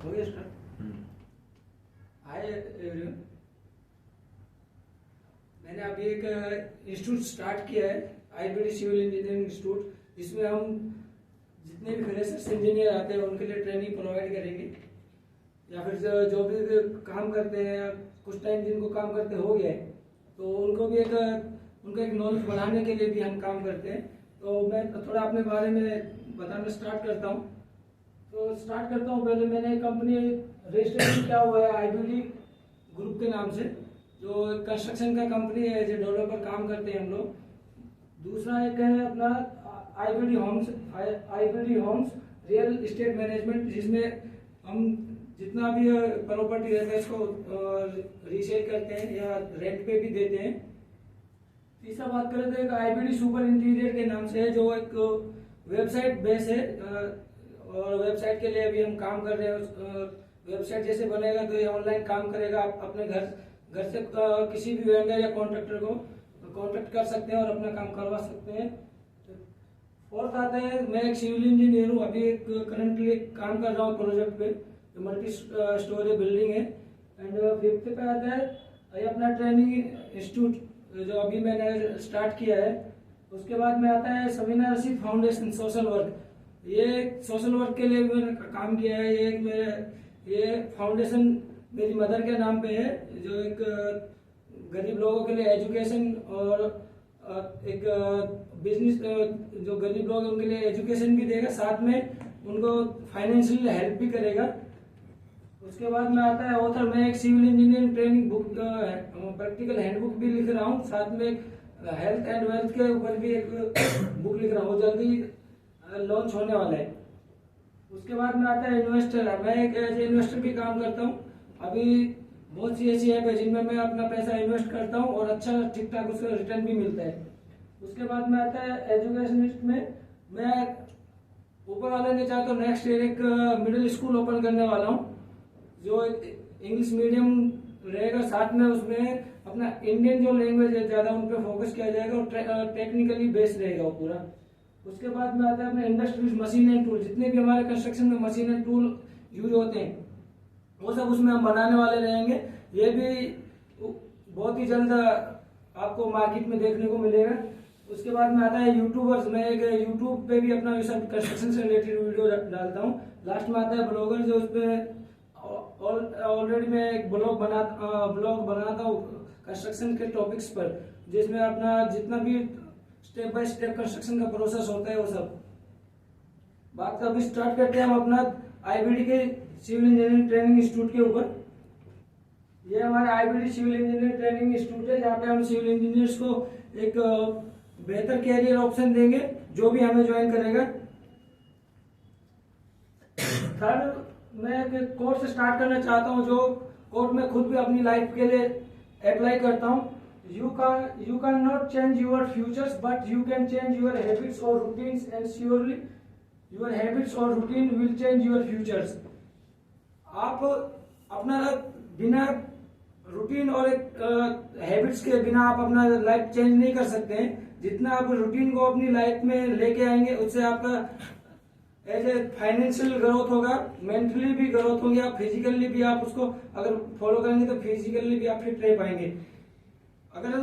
हो गया start. Hi everyone, मैंने अभी एक इंस्टीट्यूट स्टार्ट किया है, आईबीडी सिविल इंजीनियरिंग इंस्टीट्यूट, जिसमें हम जितने भी फ्रेशर्स इंजीनियर आते हैं उनके लिए ट्रेनिंग प्रोवाइड करेंगे, या फिर जो भी काम करते हैं, कुछ टाइम जिनको काम करते हो गया है तो उनको भी उनका एक नॉलेज बढ़ाने के लिए भी हम काम करते हैं। तो मैं थोड़ा अपने बारे में बताना स्टार्ट करता हूँ। पहले मैंने कंपनी रजिस्ट्रेशन किया हुआ है आईबीडी ग्रुप के नाम से, जो कंस्ट्रक्शन का कंपनी है, जो डेवलपर काम करते हैं हम लोग। दूसरा एक है अपना IBD homes real estate management, जिसमें हम जितना भी प्रॉपर्टी रहता है इसको रीसेल करते हैं या रेंट पे भी देते हैं। तीसरा बात करें तो एक आईबीडी सुपर इंटीरियर के नाम से है, जो एक वेबसाइट बेस है, और वेबसाइट के लिए अभी हम काम कर रहे हैं। वेबसाइट जैसे बनेगा तो ये ऑनलाइन काम करेगा, आप अपने घर से किसी भी वेंडर या कॉन्ट्रैक्टर को कॉन्टेक्ट कर सकते हैं और अपना काम करवा सकते हैं। फोर्थ आता है, मैं एक सिविल इंजीनियर हूँ, अभी एक करंटली काम कर रहा हूँ प्रोजेक्ट पे, जो मल्टी स्टोरी बिल्डिंग है। एंड फिफ्थ पे आता है ये अपना ट्रेनिंग इंस्टीट्यूट, जो अभी मैंने स्टार्ट किया है। उसके बाद में आता है Samina Rashid foundation social work. ये सोशल वर्क के लिए मैंने काम किया है। ये फाउंडेशन मेरी मदर के नाम पे है, जो एक गरीब लोगों के लिए एजुकेशन और एक बिजनेस, जो गरीब लोग हैं उनके लिए एजुकेशन भी देगा, साथ में उनको फाइनेंशियल हेल्प भी करेगा। उसके बाद में आता है ऑथर, मैं एक civil engineering training book practical handbook भी लिख रहा हूँ, साथ में हेल्थ एंड वेल्थ के ऊपर भी एक बुक लिख रहा हूँ, जल्दी लॉन्च होने वाला है। उसके बाद में आता है इन्वेस्टर, मैं एक एज इन्वेस्टर भी काम करता हूँ। अभी बहुत सी ऐसी ऐप है जिनमें मैं अपना पैसा इन्वेस्ट करता हूँ और अच्छा ठीक ठाक उसका रिटर्न भी मिलता है। उसके बाद में आता है एजुकेशनिस्ट में मैं ऊपर वाले ने चाहे तो नेक्स्ट ईयर एक मिडिल स्कूल ओपन करने वाला हूँ, जो इंग्लिश मीडियम रहेगा, साथ में उसमें अपना इंडियन जो लैंग्वेज है ज़्यादा उन पर फोकस किया जाएगा और टेक्निकली बेस्ड रहेगा वो पूरा। उसके बाद में आता है अपना इंडस्ट्रीज मशीन एंड टूल, जितने भी हमारे कंस्ट्रक्शन में मशीन एंड टूल यूज होते हैं वो सब उसमें हम बनाने वाले रहेंगे। ये भी बहुत ही जल्द आपको मार्केट में देखने को मिलेगा। उसके बाद में आता है यूट्यूबर्स, मैं एक यूट्यूब पे भी अपना सब कंस्ट्रक्शन से रिलेटेड वीडियो डालता हूँ। लास्ट में आता है ब्लॉगर, जो उस पर ऑलरेडी मैं एक ब्लॉग बनाता हूँ कंस्ट्रक्शन के टॉपिक्स पर, जिसमें अपना जितना भी स्टेप बाय स्टेप कंस्ट्रक्शन का प्रोसेस होता है वो सब बात का। अभी स्टार्ट करते हैं हम अपना आईबीडी के सिविल इंजीनियरिंग ट्रेनिंग इंस्टीट्यूट के ऊपर। ये हमारे IBD civil engineering training institute है, जहाँ पे हम सिविल इंजीनियर्स को एक बेहतर कैरियर ऑप्शन देंगे जो भी हमें ज्वाइन करेगा। थर्ड, मैं एक कोर्स स्टार्ट करना चाहता हूँ, जो कोर्स में खुद भी अपनी लाइफ के लिए अप्लाई करता हूँ। You cannot change your futures, but you can change your habits or routines, and surely your habits or routine will change your futures. आप अपना बिना रूटीन और एक हैबिट्स के बिना आप अपना लाइफ चेंज नहीं कर सकते हैं। जितना आप रूटीन को अपनी लाइफ में लेके आएंगे, उससे आपका एज ए फाइनेंशियल ग्रोथ होगा, मेंटली भी ग्रोथ होंगे, आप फिजिकली भी आप उसको अगर फॉलो करेंगे तो फिजिकली भी आप फिट रह पाएंगे। अगर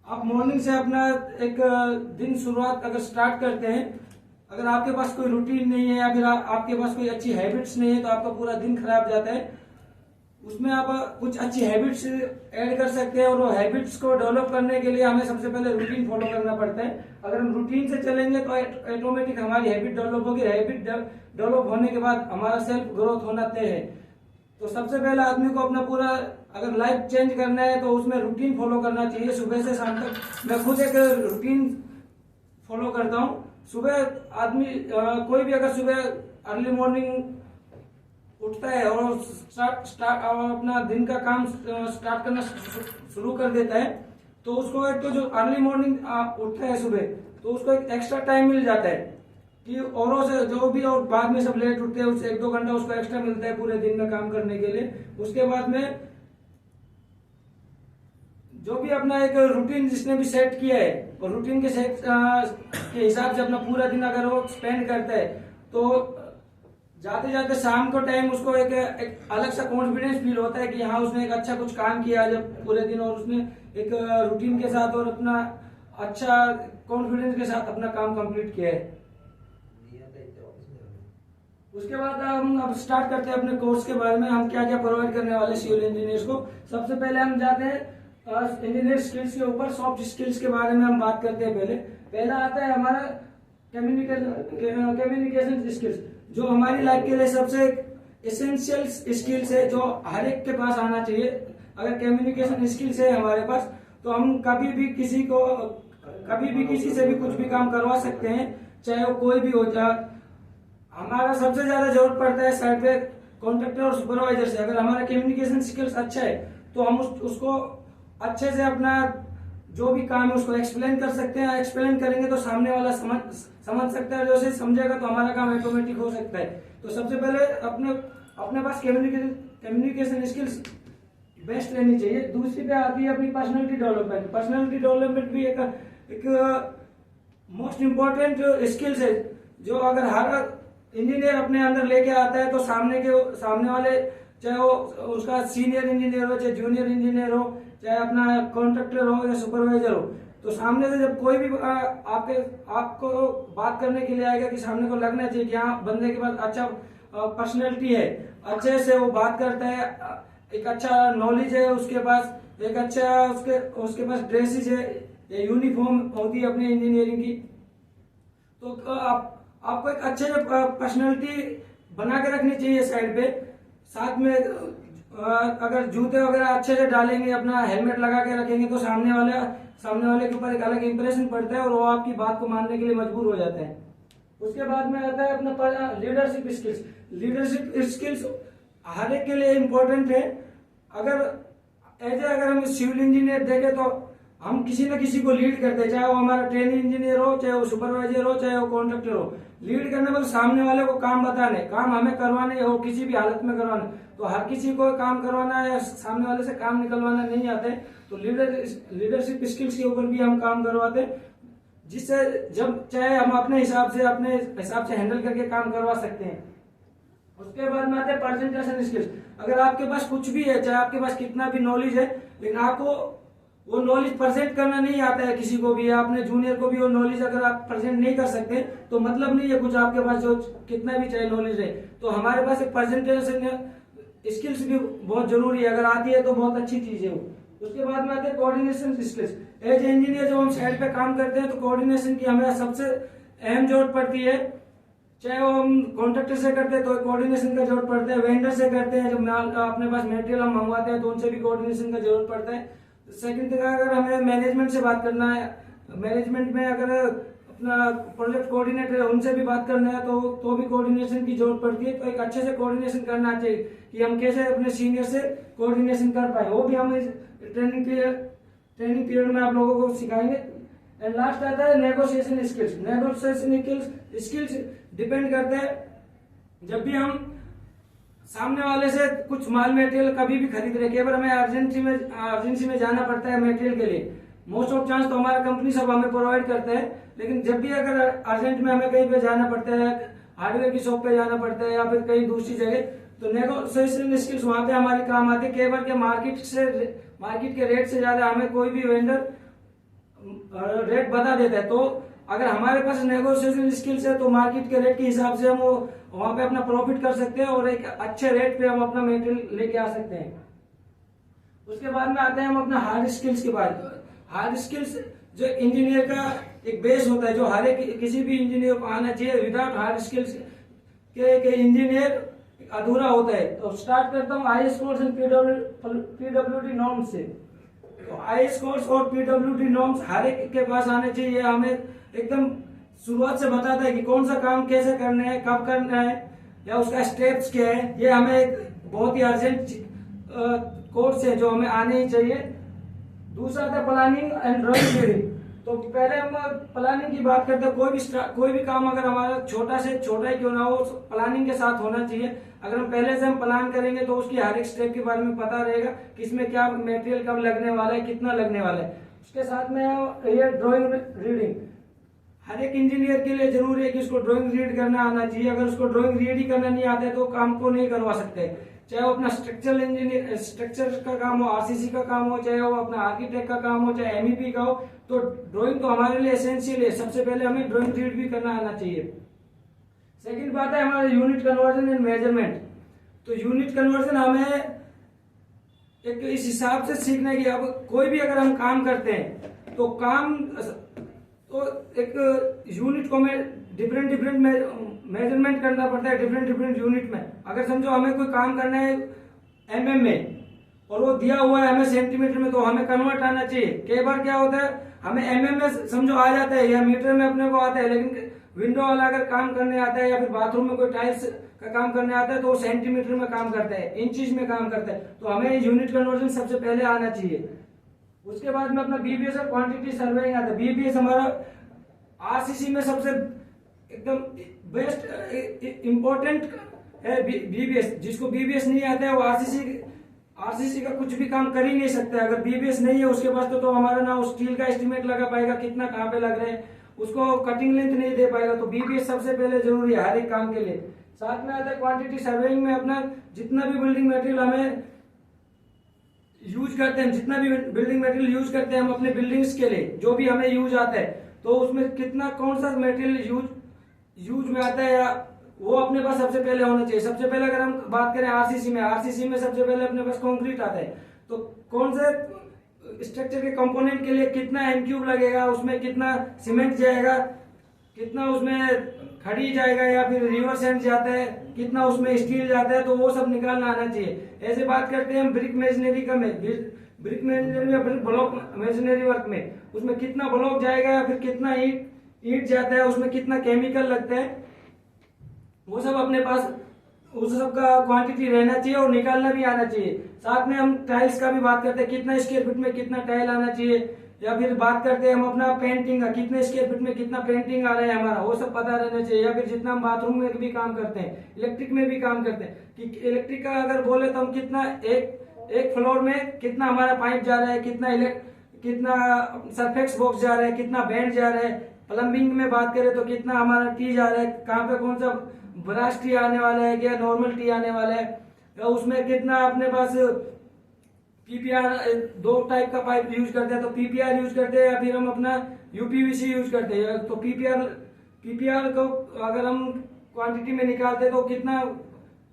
आप मॉर्निंग से अपना एक दिन शुरुआत अगर स्टार्ट करते हैं, अगर आपके पास कोई रूटीन नहीं है या फिर आपके पास कोई अच्छी हैबिट्स नहीं है, तो आपका पूरा दिन खराब जाता है। उसमें आप कुछ अच्छी हैबिट्स ऐड कर सकते हैं, और वो हैबिट्स को डेवलप करने के लिए हमें सबसे पहले रूटीन फॉलो करना पड़ता है। अगर हम रूटीन से चलेंगे तो ऑटोमेटिक हमारी हैबिट डेवलप होगी। हैबिट डेवलप होने के बाद हमारा सेल्फ ग्रोथ होना तय है। तो सबसे पहले आदमी को अपना पूरा अगर लाइफ चेंज करना है तो उसमें रूटीन फॉलो करना चाहिए। सुबह से शाम तक मैं खुद एक रूटीन फॉलो करता हूँ। सुबह आदमी कोई भी अगर सुबह अर्ली मॉर्निंग उठता है और अपना दिन का काम स्टार्ट करना शुरू कर देता है, तो उसको एक तो जो अर्ली मॉर्निंग उठता है सुबह, तो उसको एक एक्स्ट्रा टाइम मिल जाता है कि औरों से जो भी और बाद में सब लेट उठते हैं उससे 1-2 घंटा उसको एक्स्ट्रा मिलता है पूरे दिन में काम करने के लिए। उसके बाद में जो भी अपना एक रूटीन जिसने भी सेट किया है, और रूटीन के हिसाब से अपना पूरा दिन अगर वो स्पेंड करता है, तो जाते जाते शाम को टाइम उसको एक अलग सा कॉन्फिडेंस फील होता है कि हाँ उसने एक अच्छा कुछ काम किया जब पूरे दिन, और उसने एक रूटीन के साथ और अपना अच्छा कॉन्फिडेंस के साथ अपना काम कंप्लीट किया है। उसके बाद हम अब स्टार्ट करते हैं अपने कोर्स के बारे में, हम क्या क्या प्रोवाइड करने वाले सिविल इंजीनियर्स को। सबसे पहले हम जाते हैं इंजीनियर स्किल्स के ऊपर, सॉफ्ट स्किल्स के बारे में हम बात करते हैं। पहला आता है हमारा कम्युनिकेशन स्किल्स, जो हमारी लाइफ के लिए सबसे एसेंशियल स्किल्स है, जो हर एक के पास आना चाहिए। अगर कम्युनिकेशन स्किल्स है हमारे पास तो हम कभी भी किसी से भी कुछ भी काम करवा सकते हैं, चाहे वो कोई भी हो जाए। हमारा सबसे ज्यादा जरूरत पड़ता है साइड पे कॉन्ट्रैक्टर और सुपरवाइजर से। अगर हमारा कम्युनिकेशन स्किल्स अच्छा है तो हम उसको अच्छे से अपना जो भी काम है उसको एक्सप्लेन कर सकते हैं। एक्सप्लेन करेंगे तो सामने वाला समझ सकता है, जो से समझेगा तो हमारा काम ऑटोमेटिक हो सकता है। तो सबसे पहले अपने पास कम्युनिकेशन स्किल्स बेस्ट रहनी चाहिए। दूसरी पे आती है अपनी पर्सनालिटी डेवलपमेंट। पर्सनालिटी डेवलपमेंट भी एक मोस्ट इम्पोर्टेंट स्किल्स है, जो अगर हर इंजीनियर अपने अंदर लेके आता है तो सामने वाले, चाहे वो उसका सीनियर इंजीनियर हो, चाहे जूनियर इंजीनियर हो, चाहे अपना कॉन्ट्रैक्टर हो या सुपरवाइजर हो, तो सामने से जब कोई भी आपको बात करने के लिए आएगा कि सामने को लगना चाहिए कि हाँ बंदे के पास अच्छा पर्सनैलिटी है, अच्छे से वो बात करता है, एक अच्छा नॉलेज है उसके पास, एक अच्छा उसके पास ड्रेसेज है या यूनिफॉर्म होती है अपनी इंजीनियरिंग की। तो आपको एक अच्छे पर्सनैलिटी बना के रखनी चाहिए साइड पे। साथ में अगर जूते वगैरह अच्छे से डालेंगे, अपना हेलमेट लगा के रखेंगे तो सामने वाले के ऊपर एक अलग इंप्रेशन पड़ता है और वो आपकी बात को मानने के लिए मजबूर हो जाते हैं। उसके बाद में आता है अपना लीडरशिप स्किल्स। लीडरशिप स्किल्स हर एक के लिए इम्पोर्टेंट है। अगर हम सिविल इंजीनियर देखें तो हम किसी न किसी को लीड करते हैं, चाहे वो हमारा ट्रेनिंग इंजीनियर हो, चाहे वो सुपरवाइजर हो, चाहे वो कॉन्ट्रैक्टर हो। लीड करने मतलब सामने वाले को काम बताने, काम हमें करवाने हो किसी भी हालत में करवाने। तो हर किसी को काम करवाना है या सामने वाले से काम निकलवाना नहीं आता है, तो लीडरशिप स्किल्स के ऊपर भी हम काम करवाते हैं, जिससे जब चाहे हम अपने हिसाब से हैंडल करके काम करवा सकते हैं। उसके बाद में आते हैं प्रेजेंटेशन स्किल्स। अगर आपके पास कुछ भी है, चाहे आपके पास कितना भी नॉलेज है, लेकिन आपको वो नॉलेज प्रेजेंट करना नहीं आता है किसी को भी, आपने जूनियर को भी वो नॉलेज अगर आप प्रेजेंट नहीं कर सकते तो मतलब नहीं है कुछ आपके पास, जो कितना भी चाहे नॉलेज है। तो हमारे पास एक प्रेजेंटेशन स्किल्स भी बहुत जरूरी है, अगर आती है तो बहुत अच्छी चीज है वो। उसके बाद में आते हैं कोऑर्डिनेशन स्किल्स। एज इंजीनियर जब हम साइड पे काम करते हैं तो कोऑर्डिनेशन की हमें सबसे अहम जरूरत पड़ती है। चाहे वो हम कॉन्ट्रैक्टर से करते हैं तो कोऑर्डिनेशन का जरूरत पड़ता है, वेंडर से करते हैं, जब अपने पास मटेरियल हम मंगवाते हैं तो उनसे भी कोऑर्डिनेशन का जरूरत पड़ता है। सेकंड थिंग, अगर हमें मैनेजमेंट से बात करना है, मैनेजमेंट में अगर अपना प्रोजेक्ट कोऑर्डिनेटर है उनसे भी बात करना है तो भी कोऑर्डिनेशन की जरूरत पड़ती है। तो एक अच्छे से कोऑर्डिनेशन करना चाहिए कि हम कैसे अपने सीनियर से कोऑर्डिनेशन कर पाए, वो भी हम इस ट्रेनिंग पीरियड में आप लोगों को सिखाएंगे। एंड लास्ट आता है negotiation skills. Negotiation skills depend करते हैं, जब भी हम सामने वाले से कुछ माल मटेरियल कभी भी खरीद रहे, केवल हमें अर्जेंसी में जाना पड़ता है मटेरियल के लिए। मोस्ट ऑफ चांस तो हमारा कंपनी सब हमें प्रोवाइड करते हैं, लेकिन जब भी अगर अर्जेंट में हमें कहीं पे जाना पड़ता है, हार्डवेयर की शॉप पे जाना पड़ता है या फिर कहीं दूसरी जगह, तो नेगोशिएशन स्किल्स वहां पे हमारी काम आती है। केवल के मार्केट के रेट से ज्यादा हमें कोई भी वेंडर रेट बता देता है, तो अगर हमारे पास नेगोशिएशन स्किल्स है तो मार्केट के रेट के हिसाब से हम वहां पे अपना प्रॉफिट कर सकते हैं और एक अच्छे रेट पे हम अपना मटेरियल लेके आ सकते हैं। उसके बाद में आते हैं हम अपना हार्ड स्किल्स के बाद। हार्ड स्किल्स जो इंजीनियर का एक बेस होता है, जो हर एक किसी भी इंजीनियर को आना चाहिए। विदाउट हार्ड स्किल्स के इंजीनियर अधूरा होता है। तो स्टार्ट करता हूँ IAS course and PWD norms से। तो IAS कोर्स और PWD नॉर्म्स हर एक के पास आने चाहिए। हमें एकदम शुरुआत से बताता है कि कौन सा काम कैसे करना है, कब करना है, या उसका स्टेप्स क्या है। ये हमें एक बहुत ही अर्जेंट कोर्स है जो हमें आने ही चाहिए। दूसरा था प्लानिंग एंड ड्राइंग रीडिंग। तो पहले हम प्लानिंग की बात करते हैं। कोई भी काम अगर हमारा छोटा से छोटा ही क्यों ना हो, प्लानिंग के साथ होना चाहिए। अगर हम पहले से हम प्लान करेंगे तो उसकी हर एक स्टेप के बारे में पता रहेगा कि इसमें क्या मटेरियल कब लगने वाला है, कितना लगने वाला है। उसके साथ में ये ड्राइंग रीडिंग, हर एक इंजीनियर के लिए जरूरी है कि उसको ड्राइंग रीड करना आना चाहिए। अगर उसको ड्राइंग रीड ही करना नहीं आता है तो काम को नहीं करवा सकते, चाहे वो अपना स्ट्रक्चरल इंजीनियर स्ट्रक्चर का काम हो, आरसीसी का काम हो, चाहे वो अपना आर्किटेक्ट का काम हो, चाहे एमईपी का हो, तो ड्राइंग तो हमारे लिए एसेंशियल है। सबसे पहले हमें ड्राइंग रीड भी करना आना चाहिए। सेकंड बात है हमारा यूनिट कन्वर्जन एंड मेजरमेंट। तो यूनिट कन्वर्जन हमें एक इस हिसाब से सीखना है कि अब कोई भी अगर हम काम करते हैं तो एक यूनिट को में डिफरेंट मेजरमेंट करना पड़ता है डिफरेंट यूनिट में। अगर समझो हमें कोई काम करना है एमएम में और वो दिया हुआ है हमें सेंटीमीटर में, तो हमें कन्वर्ट आना चाहिए। कई बार क्या होता है हमें एमएम में समझो आ जाता है या मीटर में अपने को आता है, लेकिन विंडो वाला अगर काम करने आता है या फिर बाथरूम में कोई टाइल्स का काम करने आता है तो वो सेंटीमीटर में काम करता है, इंचीज में काम करता है। तो हमें यूनिट कन्वर्जन सबसे पहले आना चाहिए। उसके बाद में अपना बीबीएस और क्वांटिटी सर्वेइंग आता है। बीबीएस हमारा आरसीसी में सबसे एकदम बेस्ट इंपॉर्टेंट है बीबीएस। जिसको बीबीएस नहीं आता है वो आरसीसी का कुछ भी काम कर ही नहीं सकता। अगर बीबीएस नहीं है उसके पास तो हमारा ना स्टील का एस्टिमेट लगा पाएगा कितना कहाँ पे लग रहा है, उसको कटिंग लेंथ नहीं दे पाएगा। तो बीबीएस सबसे पहले जरूरी है हर एक काम के लिए। साथ में आता है क्वांटिटी सर्वेइंग में अपना जितना भी बिल्डिंग मटेरियल हमें यूज करते हैं, जितना भी बिल्डिंग मटेरियल यूज करते हैं हम अपने बिल्डिंग्स के लिए, जो भी हमें यूज आता है तो उसमें कितना कौन सा मटेरियल यूज में आता है या वो अपने पास सबसे पहले होना चाहिए। सबसे पहले अगर हम बात करें आरसीसी में सबसे पहले अपने पास कंक्रीट आता है, तो कौन से स्ट्रक्चर के कंपोनेंट के लिए कितना एम3 लगेगा, उसमें कितना सीमेंट जाएगा, कितना उसमें खड़ी जाएगा या फिर रिवर सैंड जाता है, कितना उसमें स्टील जाता है, तो वो सब निकालना आना चाहिए। ऐसे बात करते हैं हम ब्रिक मेजनरी का में, ब्रिक मेजनरी या ब्रिक ब्लॉक मेजनरी वर्क में, उसमें कितना ब्लॉक जाएगा या फिर कितना ईंट जाता है, उसमें कितना केमिकल लगता है, वो सब अपने पास उस सब का क्वांटिटी रहना चाहिए और निकालना भी आना चाहिए। साथ में हम टाइल्स का भी बात करते हैं कितना स्क्वायर फीट में कितना टाइल आना चाहिए, या फिर बात करते हैं हम अपना पेंटिंग का कितने स्क्वायर फीट में कितना पेंटिंग आ रहा है हमारा, वो सब पता रहना चाहिए। या फिर जितना हम बाथरूम में भी काम करते हैं, इलेक्ट्रिक में भी काम करते हैं कि इलेक्ट्रिक का अगर बोले तो हम कितना एक फ्लोर में कितना हमारा पाइप जा रहा है, कितना सरफेक्स बॉक्स जा रहा है, कितना बैंड जा रहा है। प्लम्बिंग में बात करें तो कितना हमारा टी जा रहा है, कहाँ पे कौन सा ब्रास टी आने वाला है या नॉर्मल टी आने वाला है, या उसमें कितना अपने पास पीपीआर, दो टाइप का पाइप यूज करते हैं, तो पीपीआर यूज करते हैं या फिर हम अपना यूपीवीसी यूज करते हैं। तो पीपीआर को अगर हम क्वांटिटी में निकालते हैं तो कितना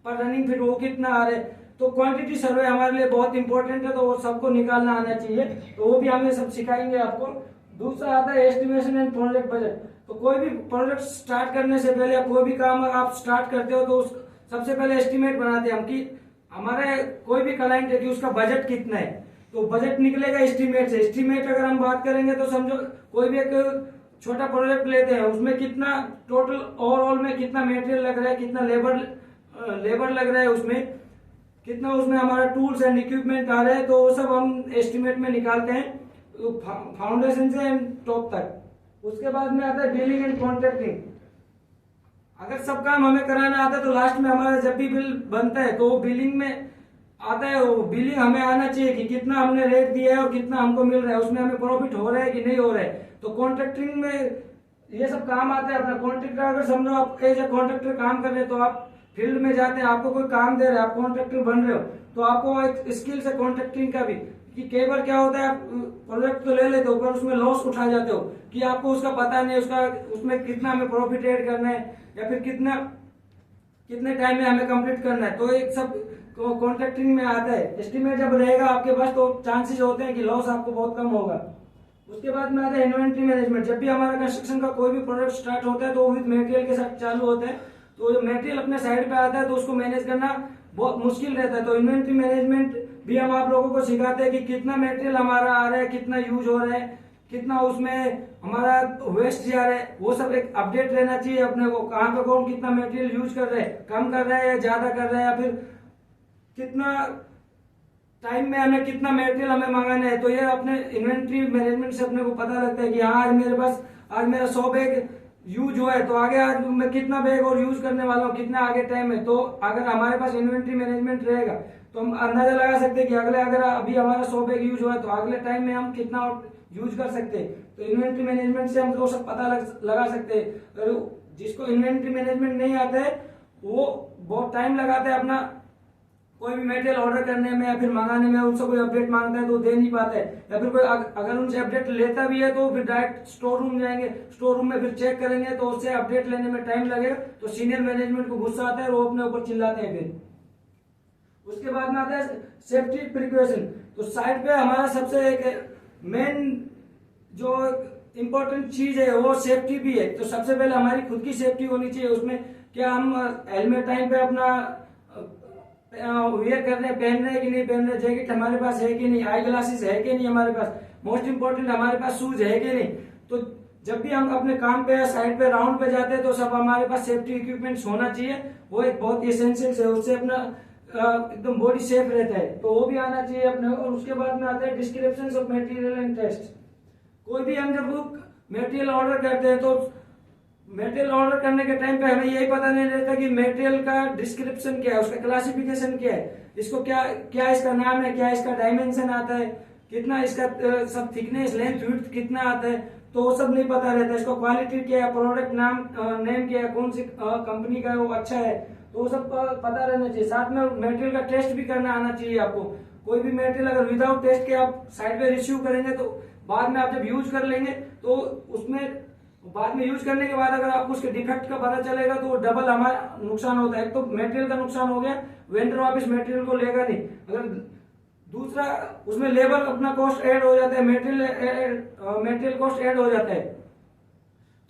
पर रनिंग फीट वो कितना आ रहा है। तो क्वांटिटी सर्वे हमारे लिए बहुत इंपॉर्टेंट है, तो वो सबको निकालना आना चाहिए, तो वो भी हमें सब सिखाएंगे आपको। दूसरा आता है एस्टिमेशन एंड प्रोजेक्ट बजट। तो कोई भी प्रोजेक्ट स्टार्ट करने से पहले या कोई भी काम आप स्टार्ट करते हो तो सबसे पहले एस्टिमेट बनाते हैं हम कि हमारे कोई भी क्लाइंट है कि उसका बजट कितना है, तो बजट निकलेगा एस्टिमेट से। एस्टिमेट अगर हम बात करेंगे तो समझो कोई भी एक छोटा प्रोजेक्ट लेते हैं, उसमें कितना टोटल ओवरऑल में कितना मटेरियल लग रहा है, कितना लेबर लग रहा है, उसमें कितना उसमें हमारा टूल्स एंड इक्विपमेंट आ रहे हैं, तो वो सब हम एस्टिमेट में निकालते हैं फाउंडेशन से टॉप तक। उसके बाद में आता है बिलिंग एंड कॉन्ट्रैक्टिंग। अगर सब काम हमें कराना आता है तो लास्ट में हमारा जब भी बिल बनता है तो वो बिलिंग में आता है। वो बिलिंग हमें आना चाहिए कि कितना हमने रेट दिया है और कितना हमको मिल रहा है, उसमें हमें प्रॉफिट हो रहा है कि नहीं हो रहा है। तो कॉन्ट्रैक्टिंग में ये सब काम आता है। अपना कॉन्ट्रैक्टर अगर समझो आप एज ए कॉन्ट्रैक्टर काम कर रहे हैं, तो आप फील्ड में जाते हैं, आपको कोई काम दे रहे हैं, आप कॉन्ट्रैक्टर बन रहे हो, तो आपको एक स्किल्स है कॉन्ट्रैक्टिंग का भी कि कई बार क्या होता है आप प्रोजेक्ट तो ले लेते हो पर उसमें लॉस उठा जाते हो कि आपको उसका पता नहीं उसमें कितना हमें प्रॉफिट ऐड करना है या फिर कितने टाइम में हमें कंप्लीट करना है। तो एक सब कॉन्ट्रैक्टिंग में आता है। एस्टिमेट जब रहेगा आपके पास तो चांसेस होते हैं कि लॉस आपको बहुत कम होगा। उसके बाद में आता है इन्वेंट्री मैनेजमेंट। जब भी हमारा कंस्ट्रक्शन का कोई भी प्रोजेक्ट स्टार्ट होता है तो विद मटेरियल के साथ चालू होता है, तो जब मटेरियल अपने साइड पे आता है तो उसको मैनेज करना बहुत मुश्किल रहता है। तो इन्वेंट्री मैनेजमेंट भी हम आप लोगों को सिखाते हैं कि कितना मटेरियल हमारा आ रहा है, कितना यूज हो रहा है, कितना उसमें हमारा वेस्ट जा रहा है, वो सब एक अपडेट रहना चाहिए अपने को। कहाँ पे कौन कितना मटेरियल यूज कर रहा है, कम कर रहा है या ज्यादा कर रहा है, या फिर कितना टाइम में हमें कितना मटेरियल हमें मंगाना है। तो ये अपने इन्वेंट्री मैनेजमेंट से अपने को पता लगता है कि हाँ आज मेरा 100 बैग यूज हुआ है, तो आगे आज मैं कितना बैग और यूज करने वाला हूँ, कितना आगे टाइम है। तो अगर हमारे पास इन्वेंट्री मैनेजमेंट रहेगा तो हम अंदाजा लगा सकते हैं कि अगर अभी हमारा 100 बैग यूज हुआ है तो अगले टाइम में हम कितना यूज कर सकते हैं। तो इन्वेंट्री मैनेजमेंट से हम वो सब पता लगा सकते हैं। अगर जिसको इन्वेंट्री मैनेजमेंट नहीं आता है वो बहुत टाइम लगाता है अपना कोई भी मटेरियल ऑर्डर करने में या फिर मंगाने में, उनसे कोई अपडेट मांगता है तो दे नहीं पाता है, या फिर कोई अगर उनसे अपडेट लेता भी है तो फिर डायरेक्ट स्टोर रूम जाएंगे, स्टोर रूम में फिर चेक करेंगे तो उससे अपडेट लेने में टाइम लगेगा, तो सीनियर मैनेजमेंट को गुस्सा आता है और वो अपने ऊपर चिल्लाते हैं। फिर उसके बाद में आता है सेफ्टी प्रिकॉशन। तो साइड पे हमारा सबसे एक मेन जो इम्पोर्टेंट चीज है वो सेफ्टी भी है। तो सबसे पहले हमारी खुद की सेफ्टी होनी चाहिए। उसमें क्या हम हेलमेट टाइम पे अपना वेयर कर रहे हैं, पहन रहे हैं कि नहीं पहन रहे, जैकेट हमारे पास है कि नहीं, आई ग्लासेस है कि नहीं हमारे पास, मोस्ट इंपोर्टेंट हमारे पास शूज है कि नहीं। तो जब भी हम अपने काम पे साइड पे राउंड पे जाते हैं तो सब हमारे पास सेफ्टी इक्विपमेंट्स होना चाहिए, वो एक बहुत एसेंशियल है, उससे अपना एकदम बॉडी सेफ रहता है, तो वो भी आना चाहिए अपने। और उसके बाद में आता है description of material and test. कोई भी हम जब मटेरियल ऑर्डर करते हैं तो मटेरियल ऑर्डर करने के टाइम पे हमें यही पता नहीं रहता कि मटेरियल का डिस्क्रिप्शन क्या है, उसका क्लासिफिकेशन क्या है, इसको क्या क्या इसका नाम है, क्या इसका डायमेंशन आता है, कितना इसका सब थिकनेस लेंथ विड्थ कितना आता है, तो वो सब नहीं पता रहता है। इसको क्वालिटी क्या है, प्रोडक्ट नाम नेम क्या है, कौन सी कंपनी का है वो अच्छा है, तो वो सब पता रहना चाहिए। साथ में मटेरियल का टेस्ट भी करना आना चाहिए आपको। कोई भी मटेरियल अगर विदाउट टेस्ट के आप साइड पे रिसीव करेंगे तो बाद में आप जब यूज कर लेंगे तो उसमें बाद में यूज करने के बाद अगर आपको उसके डिफेक्ट का पता चलेगा तो वो डबल हमारा नुकसान होता है। एक तो मटेरियल का नुकसान हो गया, वेंडर वापस मटेरियल को लेगा नहीं, अगर दूसरा उसमें लेबर अपना कॉस्ट ऐड हो जाता है, मटेरियल कॉस्ट ऐड हो जाता है,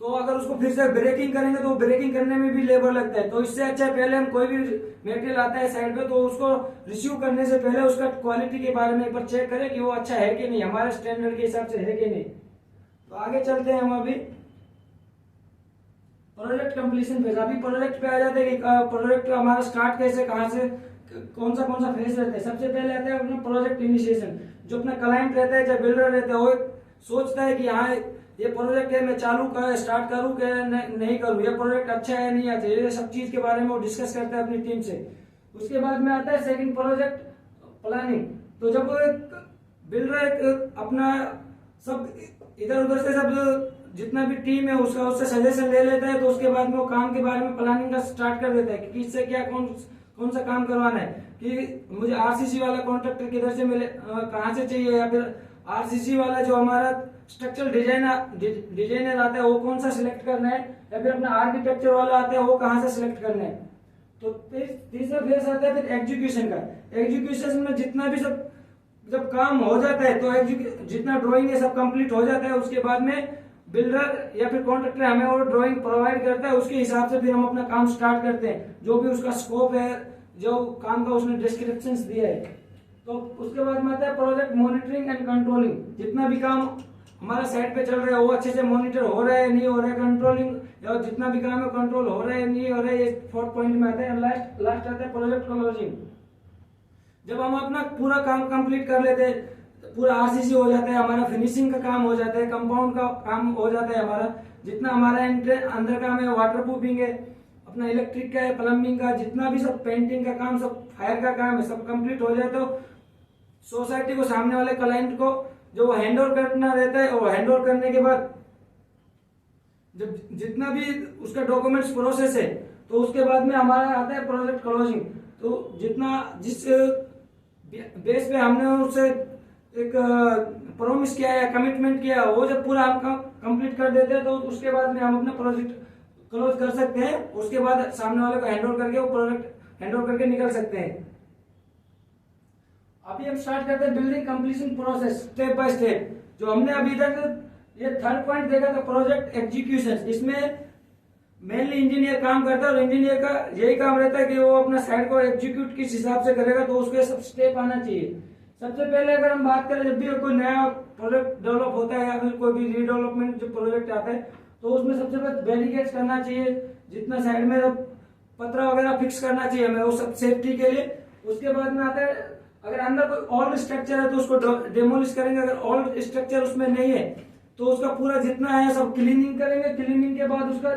तो अगर उसको फिर से ब्रेकिंग करेंगे तो ब्रेकिंग करने में भी लेबर लगता है। तो इससे अच्छा पहले हम कोई भी मटेरियल आता है साइड पे तो उसको रिसीव करने से पहले उसका क्वालिटी के बारे में एक बार चेक करें कि वो अच्छा है कि नहीं, हमारे स्टैंडर्ड के हिसाब से है कि नहीं। तो आगे चलते हैं हम अभी प्रोजेक्ट कंप्लीशन फेज। अभी प्रोजेक्ट पे आ जाते हैं कि प्रोजेक्ट हमारा स्टार्ट कैसे, कहां से कौन सा फेज रहता है। सबसे पहले आता है अपना प्रोजेक्ट इनिशिएशन। जो अपना क्लाइंट रहता है, चाहे बिल्डर रहता है, वो सोचता है कि हाँ ये प्रोजेक्ट है, मैं चालू कर स्टार्ट करूं कि नहीं करूं, ये प्रोजेक्ट अच्छा है नहीं अच्छा, ये सब चीज के बारे में वो डिस्कस करता है अपनी टीम से। उसके बाद में आता है सेकंड प्रोजेक्ट प्लानिंग। तो जब बिल्डर अपना सब इधर उधर से सब जितना भी टीम है उससे सजेशन ले लेता है, तो उसके बाद में वो काम के बारे में प्लानिंग का स्टार्ट कर देता है कि किससे क्या कौन सा काम करवाना है, कि मुझे आरसीसी वाला कॉन्ट्रैक्टर किधर से मिले, कहाँ से चाहिए, या फिर आरसीसी वाला जो हमारा स्ट्रक्चरल डिजाइनर आता है वो कौन सा सिलेक्ट करना है, या फिर अपना आर्किटेक्चर वाला आता है वो कहाँ से सिलेक्ट करना है। तो तीसरा फेज आता है फिर एग्जीक्यूशन का। एग्जीक्यूशन में जितना भी सब जब काम हो जाता है तो जितना ड्राइंग है सब कंप्लीट हो जाता है, उसके बाद में बिल्डर या फिर कॉन्ट्रैक्टर हमें वो ड्राइंग प्रोवाइड करता है, उसके हिसाब से फिर हम अपना काम स्टार्ट करते हैं, जो भी उसका स्कोप है, जो काम का उसने डिस्क्रिप्शंस दिया है। तो उसके बाद में आता है प्रोजेक्ट मॉनिटरिंग एंड कंट्रोलिंग। जितना भी काम हमारा साइड पे चल रहा है वो अच्छे से मॉनिटर हो रहा है नहीं हो रहा है, कंट्रोलिंग या जितना भी काम है कंट्रोल हो रहा है नहीं हो रहा है, ये फोर्थ पॉइंट में आता है। लास्ट आता है प्रोजेक्ट क्लोजिंग। जब हम अपना पूरा काम कंप्लीट कर लेते हैं, पूरा आरसीसी हो जाता है, हमारा फिनिशिंग का काम हो जाता है, कंपाउंड का काम हो जाता है, हमारा जितना हमारा अंदर काम है, वाटर प्रूफिंग है, अपना इलेक्ट्रिक का है, प्लम्बिंग का, जितना भी सब पेंटिंग का काम, सब फायर का काम है, सब कंप्लीट हो जाए तो सोसाइटी को, सामने वाले क्लाइंट को जो हैंड ओवर करना रहता है, वो हैंड ओवर करने के बाद जब जितना भी उसका डॉक्यूमेंट्स प्रोसेस है तो उसके बाद में हमारा आता है प्रोजेक्ट क्लोजिंग। तो जितना जिस बेस पे हमने उससे एक प्रॉमिस किया या कमिटमेंट किया, वो जब पूरा हम कंप्लीट कर देते हैं तो उसके बाद में हम अपना प्रोजेक्ट क्लोज कर सकते हैं। उसके बाद सामने वाले को हैंड ओवर करके वो प्रोजेक्ट हैंड ओवर करके निकल सकते हैं। अभी हम स्टार्ट करते हैं building completion process step by step. जो हमने अभी तक ये थर्ड पॉइंट देखा था प्रोजेक्ट एग्जीक्यूशन, इसमें मेनली इंजीनियर काम करता है और इंजीनियर का यही काम रहता है कि वो अपना साइड को एग्जीक्यूट किस हिसाब से करेगा, तो उसके सब स्टेप आना चाहिए। सबसे पहले अगर हम बात करें, जब भी कोई नया प्रोजेक्ट डेवलप होता है या फिर कोई भी रीडेवलपमेंट जो प्रोजेक्ट आता है तो उसमें सबसे पहले बैरिकेड्स करना चाहिए, जितना साइड में पत्रा वगैरह फिक्स करना चाहिए हमें, वो सब सेफ्टी के लिए। उसके बाद में आता है अगर अंदर कोई ओल्ड स्ट्रक्चर है तो उसको डेमोलिश करेंगे, अगर ओल्ड स्ट्रक्चर उसमें नहीं है तो उसका पूरा जितना है सब क्लीनिंग करेंगे। क्लीनिंग के बाद उसका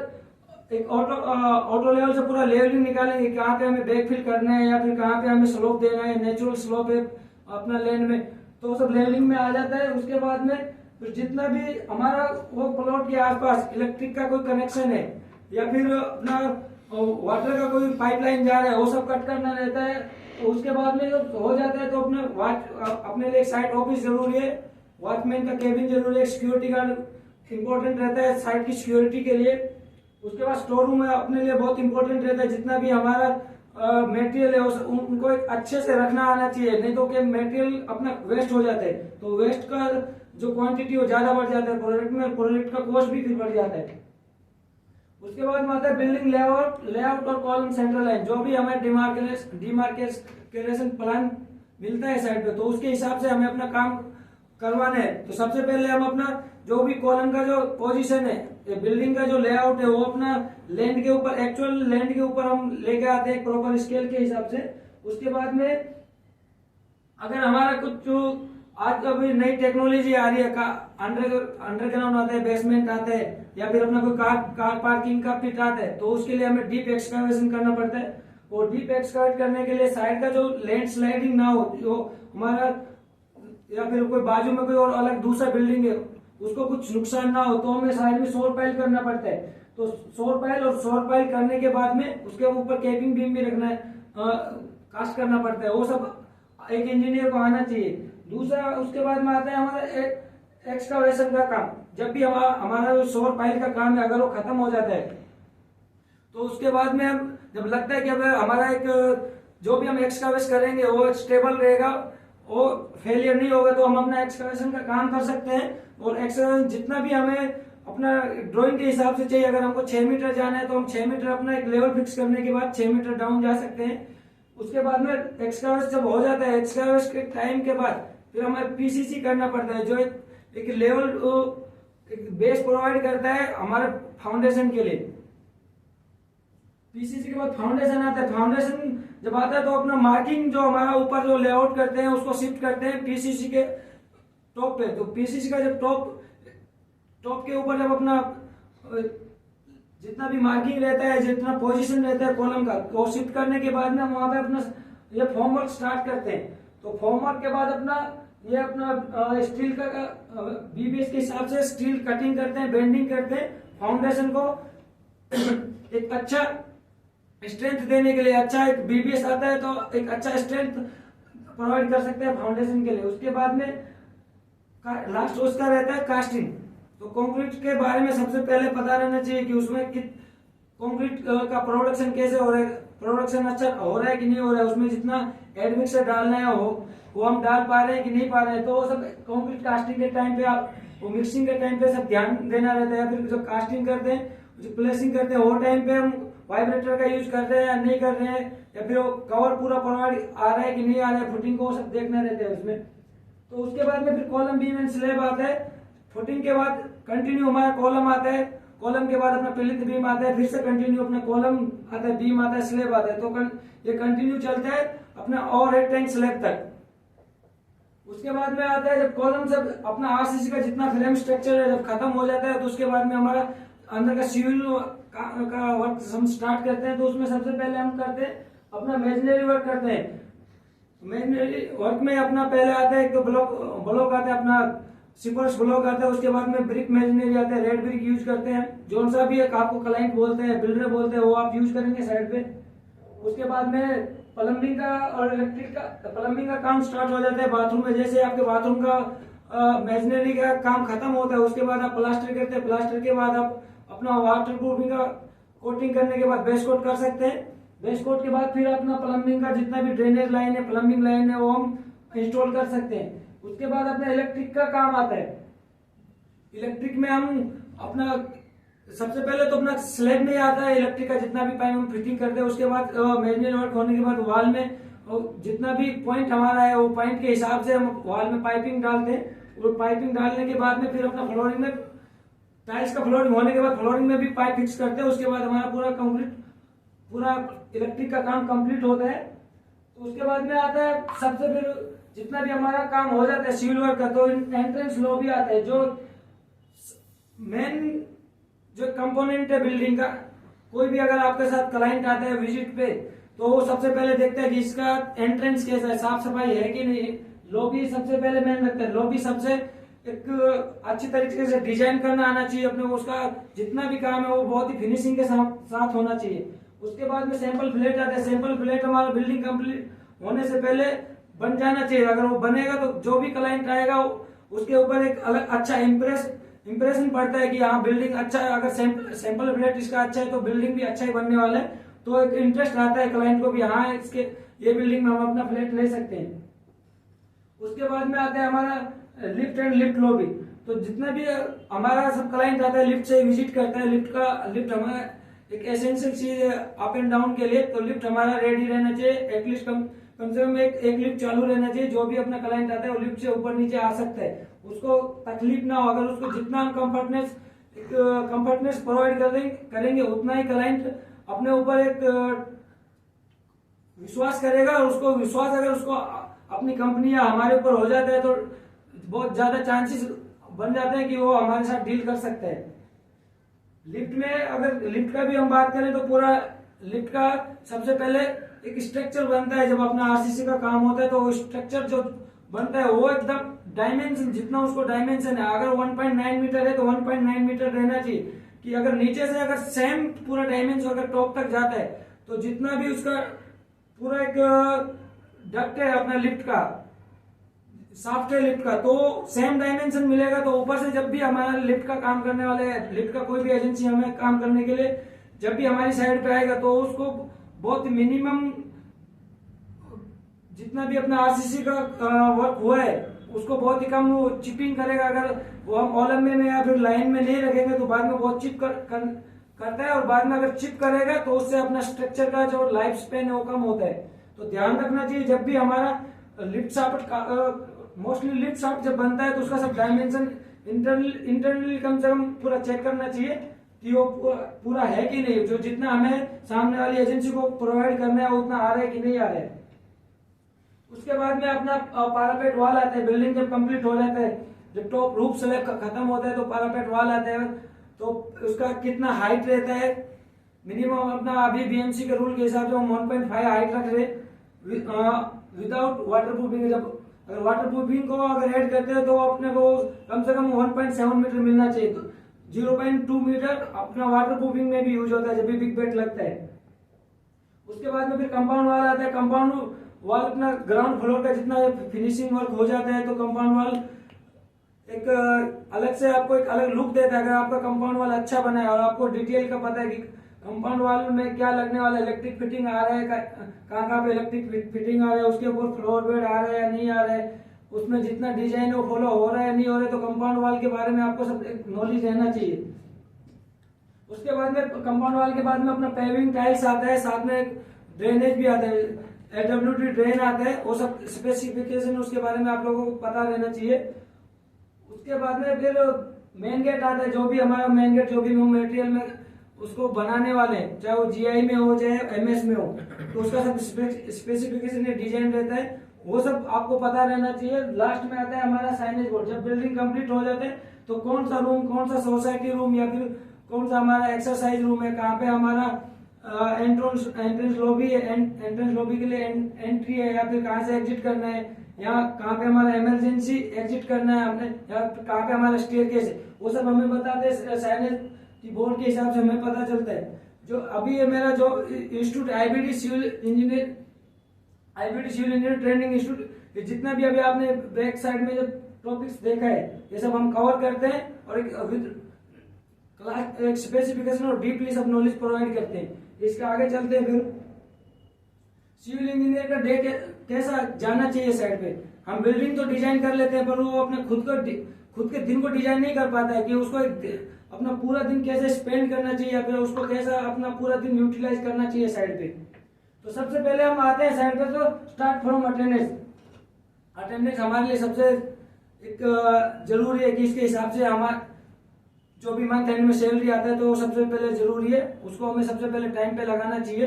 एक ऑटो लेवल से पूरा लेवलिंग निकालेंगे, कहाँ पे हमें बैकफिल करना है या फिर कहाँ पे हमें स्लोप देना है, नेचुरल स्लोप है अपना लैंड में, तो सब लेवलिंग में आ जाता है। उसके बाद में फिर जितना भी हमारा वो प्लॉट के आसपास इलेक्ट्रिक का कोई कनेक्शन है या फिर अपना वाटर का कोई पाइपलाइन जा रहा है, वो सब कट करना रहता है। तो उसके बाद में जब हो जाता है तो अपने लिए साइट ऑफिस जरूरी है, वॉचमैन का केबिन जरूरी है, सिक्योरिटी गार्ड इंपॉर्टेंट रहता है साइट की सिक्योरिटी के लिए। उसके बाद स्टोर रूम अपने लिए बहुत इंपॉर्टेंट रहता है, जितना भी हमारा मटेरियल है उनको एक अच्छे से रखना आना चाहिए, नहीं तो क्या मटेरियल अपना वेस्ट हो जाता है, तो वेस्ट का जो क्वांटिटी वो ज्यादा बढ़ जाता है प्रोडक्ट में, प्रोडक्ट का कॉस्ट भी फिर बढ़ जाता है। उसके बाद में आता है बिल्डिंग लेआउट और कॉलम सेंट्रल लाइन। जो भी हमें डिमार्केशन प्लान मिलता है साइड पे, तो उसके हिसाब से हमें अपना काम करवाना है। तो सबसे पहले हम अपना जो भी कॉलम का जो पोजीशन है, बिल्डिंग का जो लेआउट है, वो अपना लैंड के ऊपर, एक्चुअल लैंड के ऊपर हम लेके आते हैं प्रॉपर स्केल के हिसाब से। उसके बाद में अगर हमारा कुछ जो आज अभी नई टेक्नोलॉजी आ रही है, अंडरग्राउंड आता है, बेसमेंट आता है, या फिर अपना कोई कार पार्किंग का पिट आता है, तो उसके लिए हमें डीप एक्सकवेशन करना पड़ता है। और डीप एक्सकवेट करने के लिए साइड का जो लैंड स्लाइडिंग ना हो, जो हमारा या फिर कोई बाजू में कोई और अलग दूसरा बिल्डिंग है उसको कुछ नुकसान ना हो, तो हमें साइड में शोर पाइल करना पड़ता है। तो शोर पाइल करने के बाद में उसके ऊपर कैपिंग बीम भी रखना है, कास्ट करना पड़ता है, वो सब एक इंजीनियर को आना चाहिए। दूसरा उसके बाद में आता है हमारा एक्सकवेशन का काम। जब भी हमारा जो शोर पाइल का काम है, अगर वो खत्म हो जाता है, तो उसके बाद में हम जब लगता है कि अब हमारा एक जो भी हम एक्सकवेशन करेंगे वो स्टेबल रहेगा, वो फेलियर नहीं होगा, तो हम अपना एक्सकवेशन का काम कर सकते हैं। और एक्सकवेशन जितना भी हमें अपना ड्राइंग के हिसाब से चाहिए, अगर हमको 6 मीटर जाना है तो हम 6 मीटर अपना एक लेवल फिक्स करने के बाद 6 मीटर डाउन जा सकते हैं। उसके बाद में एक्सकवेशन जब हो जाता है, एक्सकवेशन के टाइम के बाद फिर हमें पीसीसी करना पड़ता है, जो एक लेवल एक बेस प्रोवाइड करता है हमारे फाउंडेशन के लिए। पीसीसी के बाद फाउंडेशन आता है। फाउंडेशन जब आता है तो अपना मार्किंग जो हमारा ऊपर जो लेआउट करते हैं उसको शिफ्ट करते हैं पीसीसी के टॉप पे। तो पीसीसी का जब टॉप के ऊपर जब अपना जितना भी मार्किंग रहता है, जितना पोजीशन रहता है कॉलम का, वो शिफ्ट करने के बाद में हम वहां पे अपना ये फॉर्मवर्क स्टार्ट करते हैं। तो फॉर्मवर्क के बाद अपना स्टील का बीबीएस के हिसाब से स्टील कटिंग करते हैं, बेंडिंग करते हैं, फाउंडेशन को एक अच्छा स्ट्रेंथ देने के लिए। अच्छा एक बीबीएस आता है तो एक अच्छा स्ट्रेंथ प्रोवाइड कर सकते हैं फाउंडेशन के लिए। उसके बाद में लास्ट उसका रहता है कास्टिंग। तो कंक्रीट के बारे में सबसे पहले पता रहना चाहिए कि उसमें कंक्रीट का प्रोडक्शन कैसे हो रहा है, प्रोडक्शन अच्छा हो रहा है कि नहीं हो रहा है, उसमें जितना एडमिक्सर डालना है वो हम डाल पा रहे हैं कि नहीं पा रहे हैं। तो वो सब कंक्रीट कास्टिंग के टाइम पे आप वो मिक्सिंग के टाइम पे सब ध्यान देना रहता है। फिर जो कास्टिंग करते हैं, जो प्लेसिंग करते हैं, वो टाइम पे हम वाइब्रेटर का यूज कर रहे हैं या नहीं कर रहे हैं, या फिर वो कवर पूरा प्रोवाइड आ रहा है कि नहीं आ रहा है, फुटिंग को सब देखना रहता है उसमें। तो उसके बाद में फिर कॉलम बीम एंड स्लैब आता है। फुटिंग के बाद कंटिन्यू हमारा कॉलम आता है, कॉलम के बाद अपना प्लिंथ बीम आता है, फिर से कंटिन्यू अपना कॉलम आता है, बीम आता है, स्लैब आता है। तो ये कंटिन्यू चलता है अपना ओवरहेड टैंक स्लैब तक। उसके बाद में आता है जब कॉलम सब अपना आरसीसी का जितना फ्रेम स्ट्रक्चर है जब खत्म हो जाता है, तो उसके बाद में हमारा अंदर का सिविल का वर्क हम स्टार्ट करते हैं। तो उसमें सबसे पहले हम करते हैं अपना मेजनरी वर्क करते हैं। मेजनरी वर्क में अपना पहले आता है एक तो ब्लॉक आता है, अपना सिपर्स ब्लॉक आता है। उसके बाद में ब्रिक मेजनरी आता है, रेड ब्रिक यूज करते हैं, जो सा भी आपको क्लाइंट बोलते हैं, बिल्डर बोलते हैं, वो आप यूज करेंगे साइड पे। उसके बाद में प्लम्बिंग का और इलेक्ट्रिक का प्लम्बिंग का काम स्टार्ट हो जाता है बाथरूम में। जैसे आपके बाथरूम का मेजनरी का काम खत्म होता है, उसके बाद आप प्लास्टर करते हैं, प्लास्टर के बाद आप अपना वाटर प्रूफिंग का कोटिंग करने के बाद बेस कोट कर सकते हैं। बेस कोट के बाद फिर अपना प्लम्बिंग का जितना भी ड्रेनेज लाइन है, प्लम्बिंग लाइन है, वो हम इंस्टॉल कर सकते हैं। उसके बाद अपना इलेक्ट्रिक का काम आता है। इलेक्ट्रिक में हम अपना सबसे पहले तो अपना स्लैब में आता है इलेक्ट्रिक का जितना भी पाइप हम फिटिंग करते हैं। उसके बाद मेजनरी वर्क होने के बाद वॉल में जितना भी पॉइंट हमारा है वो पॉइंट के हिसाब से हम वॉल में पाइपिंग डालते हैं। और पाइपिंग डालने के बाद में फिर अपना फ्लोरिंग में टाइल्स का फ्लोरिंग होने के बाद फ्लोरिंग में भी पाइप फिक्स करते हैं। उसके बाद हमारा पूरा इलेक्ट्रिक का काम कंप्लीट होता है। तो उसके बाद में आता है सबसे फिर जितना भी हमारा काम हो जाता है सिविल वर्क का, तो एंट्रेंस लॉबी आता है, जो मेन जो कंपोनेंट है बिल्डिंग का। कोई भी अगर आपके साथ क्लाइंट आता है विजिट पे, तो वो सबसे पहले देखता है कि इसका एंट्रेंस कैसा है, साफ सफाई है कि नहीं। लॉबी सबसे पहले मेन रखते हैं। लॉबी सबसे एक अच्छी तरीके से डिजाइन करना आना चाहिए अपने को, उसका जितना भी काम है वो बहुत ही फिनिशिंग के साथ होना चाहिए। उसके बाद में सैंपल फ्लैट आता है। सैंपल फ्लैट हमारा बिल्डिंग कंप्लीट होने से पहले बन जाना चाहिए। अगर वो बनेगा तो जो भी क्लाइंट आएगा उसके ऊपर एक अलग अच्छा इंप्रेशन पड़ता है कि हाँ बिल्डिंग अच्छा है। अगर सैंपल फ्लैट इसका अच्छा है तो बिल्डिंग भी अच्छा ही बनने वाला है, तो एक इंटरेस्ट आता है क्लाइंट को भी, हाँ इसके ये बिल्डिंग में हम अपना फ्लैट ले सकते हैं। उसके बाद में आता है हमारा लिफ्ट एंड लिफ्ट लॉबी। तो जितना भी हमारा सब क्लाइंट आता है लिफ्ट से विजिट करता है, लिफ्ट हमारा एक एसेंशियल चीज है अप एंड डाउन के लिए। तो लिफ्ट हमारा रेडी रहना चाहिए, एटलीस्ट कम से कम एक लिफ्ट चालू रहना चाहिए। जो भी अपना क्लाइंट आता है वो लिफ्ट से ऊपर नीचे आ सकता है, उसको तकलीफ ना हो। अगर उसको जितना हम कंफर्टनेस प्रोवाइड करेंगे उतना ही क्लाइंट अपने ऊपर एक विश्वास करेगा। और उसको विश्वास अगर उसको अपनी कंपनी या हमारे ऊपर हो जाता है तो बहुत ज्यादा चांसेस बन जाते हैं कि वो हमारे साथ डील कर सकता है। लिफ्ट में अगर लिफ्ट का भी हम बात करें तो पूरा लिफ्ट का सबसे पहले एक स्ट्रक्चर बनता है। जब अपना आरसीसी का काम होता है तो वो स्ट्रक्चर जो बनता है वो एकदम डायमेंशन, जितना उसको डायमेंशन है, अगर 1.9 मीटर है तो 1.9 मीटर रहना चाहिए। कि अगर नीचे से अगर सेम पूरा डायमेंशन अगर टॉप तक जाता है तो जितना भी उसका पूरा एक डक्ट है अपना लिफ्ट का, शाफ्ट है लिफ्ट का, तो सेम डायमेंशन मिलेगा। तो ऊपर से जब भी हमारा लिफ्ट का काम करने वाले लिफ्ट का कोई भी एजेंसी हमें काम करने के लिए जब भी हमारी साइड पे आएगा तो उसको बहुत मिनिमम जितना भी अपना आरसीसी का वर्क हुआ है उसको बहुत ही कम वो चिपिंग करेगा। अगर वो हम कॉलम में या फिर लाइन में नहीं रखेंगे तो बाद में बहुत चिप करता है, और बाद में अगर चिप करेगा तो उससे अपना स्ट्रक्चर का जो लाइफ स्पेन है वो कम होता है। तो ध्यान रखना चाहिए जब भी हमारा lift shaft mostly lift shaft जब बनता है तो उसका सब डायमेंशन इंटरनली कम से कम पूरा चेक करना चाहिए कि वो पूरा है कि नहीं, जो जितना हमें सामने वाली एजेंसी को प्रोवाइड करना है उतना आ रहा है कि नहीं आ रहा है। उसके बाद में अपना पैरापेट वॉल आता है। बिल्डिंग जब कंप्लीट हो जाता है, जब टॉप रूफ स्लैब खत्म होता है तो पैरापेट वॉल आता है। तो उसका कितना हाइट रहता है मिनिमम, अपना अभी बीएमसी के रूल के हिसाब से हम 1.5 हाइट रख रहे विदाउट वाटर प्रूफिंग। जब अगर वाटर प्रूफिंग को अगर ऐड करते हैं तो अपने को कम से कम 1.7 मीटर मिलना चाहिए। तो 0.2 मीटर अपना वाटर प्रूफिंग में भी यूज होता है जब भी बिग बेड लगता है। उसके बाद में फिर कंपाउंड वॉल आता है। कंपाउंड वॉल अपना ग्राउंड फ्लोर का जितना फिनिशिंग वर्क हो जाता है तो कंपाउंड वॉल एक अलग से आपको एक अलग लुक देता है। अगर आपका कंपाउंड वॉल अच्छा बना है और आपको डिटेल का पता है कि कंपाउंड वॉल में क्या लगने वाला है, इलेक्ट्रिक फिटिंग आ रहा है, कहाँ पे इलेक्ट्रिक फिटिंग आ रहा है, उसके ऊपर फ्लोर बेड आ रहा है या नहीं आ रहा है, उसमें जितना डिजाइन वो फॉलो हो रहा है नहीं हो रहा है, तो कंपाउंड वॉल के बारे में आपको सब नॉलेज रहना चाहिए। उसके बाद में कंपाउंड वॉल के बाद में अपना पेविंग टाइल्स आता है, साथ में ड्रेनेज भी आता है, एडब्ल्यूटी ड्रेन आता है, वो सब स्पेसिफिकेशन उसके बारे में आप लोगों को पता रहना चाहिए। उसके बाद में फिर मेन गेट आता है। जो भी हमारा मेन गेट जो भी मटेरियल में उसको बनाने वाले हैं, चाहे वो जीआई में हो चाहे एमएस में हो, तो उसका सब स्पेसिफिकेशन डिजाइन रहता है, वो सब आपको पता रहना चाहिए। लास्ट में आता है हमारा साइनेज बोर्ड। जब बिल्डिंग कंप्लीट हो जाते हैं तो कौन सा रूम, कौन सा सोसाइटी रूम या फिर कौन सा हमारा एक्सरसाइज रूम है, कहाँ पे हमारा एंट्रेंस लॉबी है, एंट्रेंस लॉबी के लिए एंट्री है, या फिर कहाँ से एग्जिट करना है, या कहाँ पे हमारा इमरजेंसी एग्जिट करना है हमने, या कहाँ पे हमारा स्टेयरकेस है, वो सब हमें बताते हैं। साइनेज की बोर्ड के हिसाब से हमें पता चलता है। जो अभी ये मेरा जो institute IBD civil engineer training institute, जितना भी अभी आपने बैक साइड में जो टॉपिक्स देखा है ये सब हम कवर करते हैं और एक स्पेसिफिकेशन और डीपली सब नॉलेज प्रोवाइड करते हैं। इसके आगे चलते हैं। फिर सिविल इंजीनियर का डे कैसा जाना चाहिए साइड पे। हम बिल्डिंग तो डिजाइन कर लेते हैं पर वो अपने खुद के दिन को डिजाइन नहीं कर पाता है कि उसको अपना पूरा दिन कैसे स्पेंड करना चाहिए या फिर उसको कैसा अपना पूरा दिन यूटिलाइज करना चाहिए साइड पे। तो सबसे पहले हम आते हैं साइड पे, तो स्टार्ट फ्रॉम अटेंडेंस। अटेंडेंस हमारे लिए सबसे एक जरूरी है कि इसके हिसाब से हमारा जो भी मंथ एंड में सैलरी आता है तो वो सबसे पहले जरूरी है, उसको हमें सबसे पहले टाइम पे लगाना चाहिए।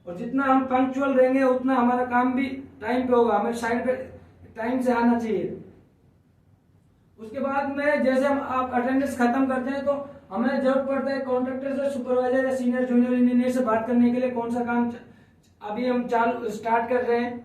और जितना हम पंक्चुअल रहेंगे उतना हमारा काम भी टाइम पे होगा, हमें साइड पे टाइम से आना चाहिए। उसके बाद में जैसे हम आप अटेंडेंस खत्म करते हैं तो हमें जरूरत पड़ता है कॉन्ट्रैक्टर से, सुपरवाइजर या सीनियर जूनियर इंजीनियर से बात करने के लिए कौन सा काम अभी हम चालू स्टार्ट कर रहे हैं,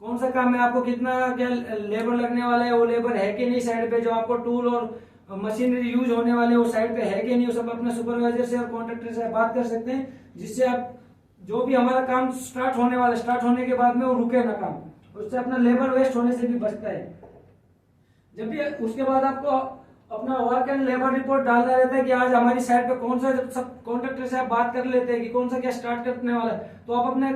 कौन सा काम में आपको कितना क्या लेबर लगने वाला है, वो लेबर है कि नहीं साइड पे, जो आपको टूल और मशीनरी यूज होने वाले वो साइड पे है कि नहीं, वो सब अपने सुपरवाइजर से और कॉन्ट्रैक्टर से बात कर सकते हैं, जिससे आप जो भी हमारा काम स्टार्ट होने वाला, स्टार्ट होने के बाद में वो रुके ना काम, उससे अपना लेबर वेस्ट होने से भी बचता है। जब भी उसके बाद आपको अपना वर्क एंड लेबर रिपोर्ट डालना रहता है कि आज हमारी साइड पे कौन सा, जब सब कॉन्ट्रैक्टर से आप बात कर लेते हैं कि कौन सा क्या स्टार्ट करने वाला है, तो आप अपने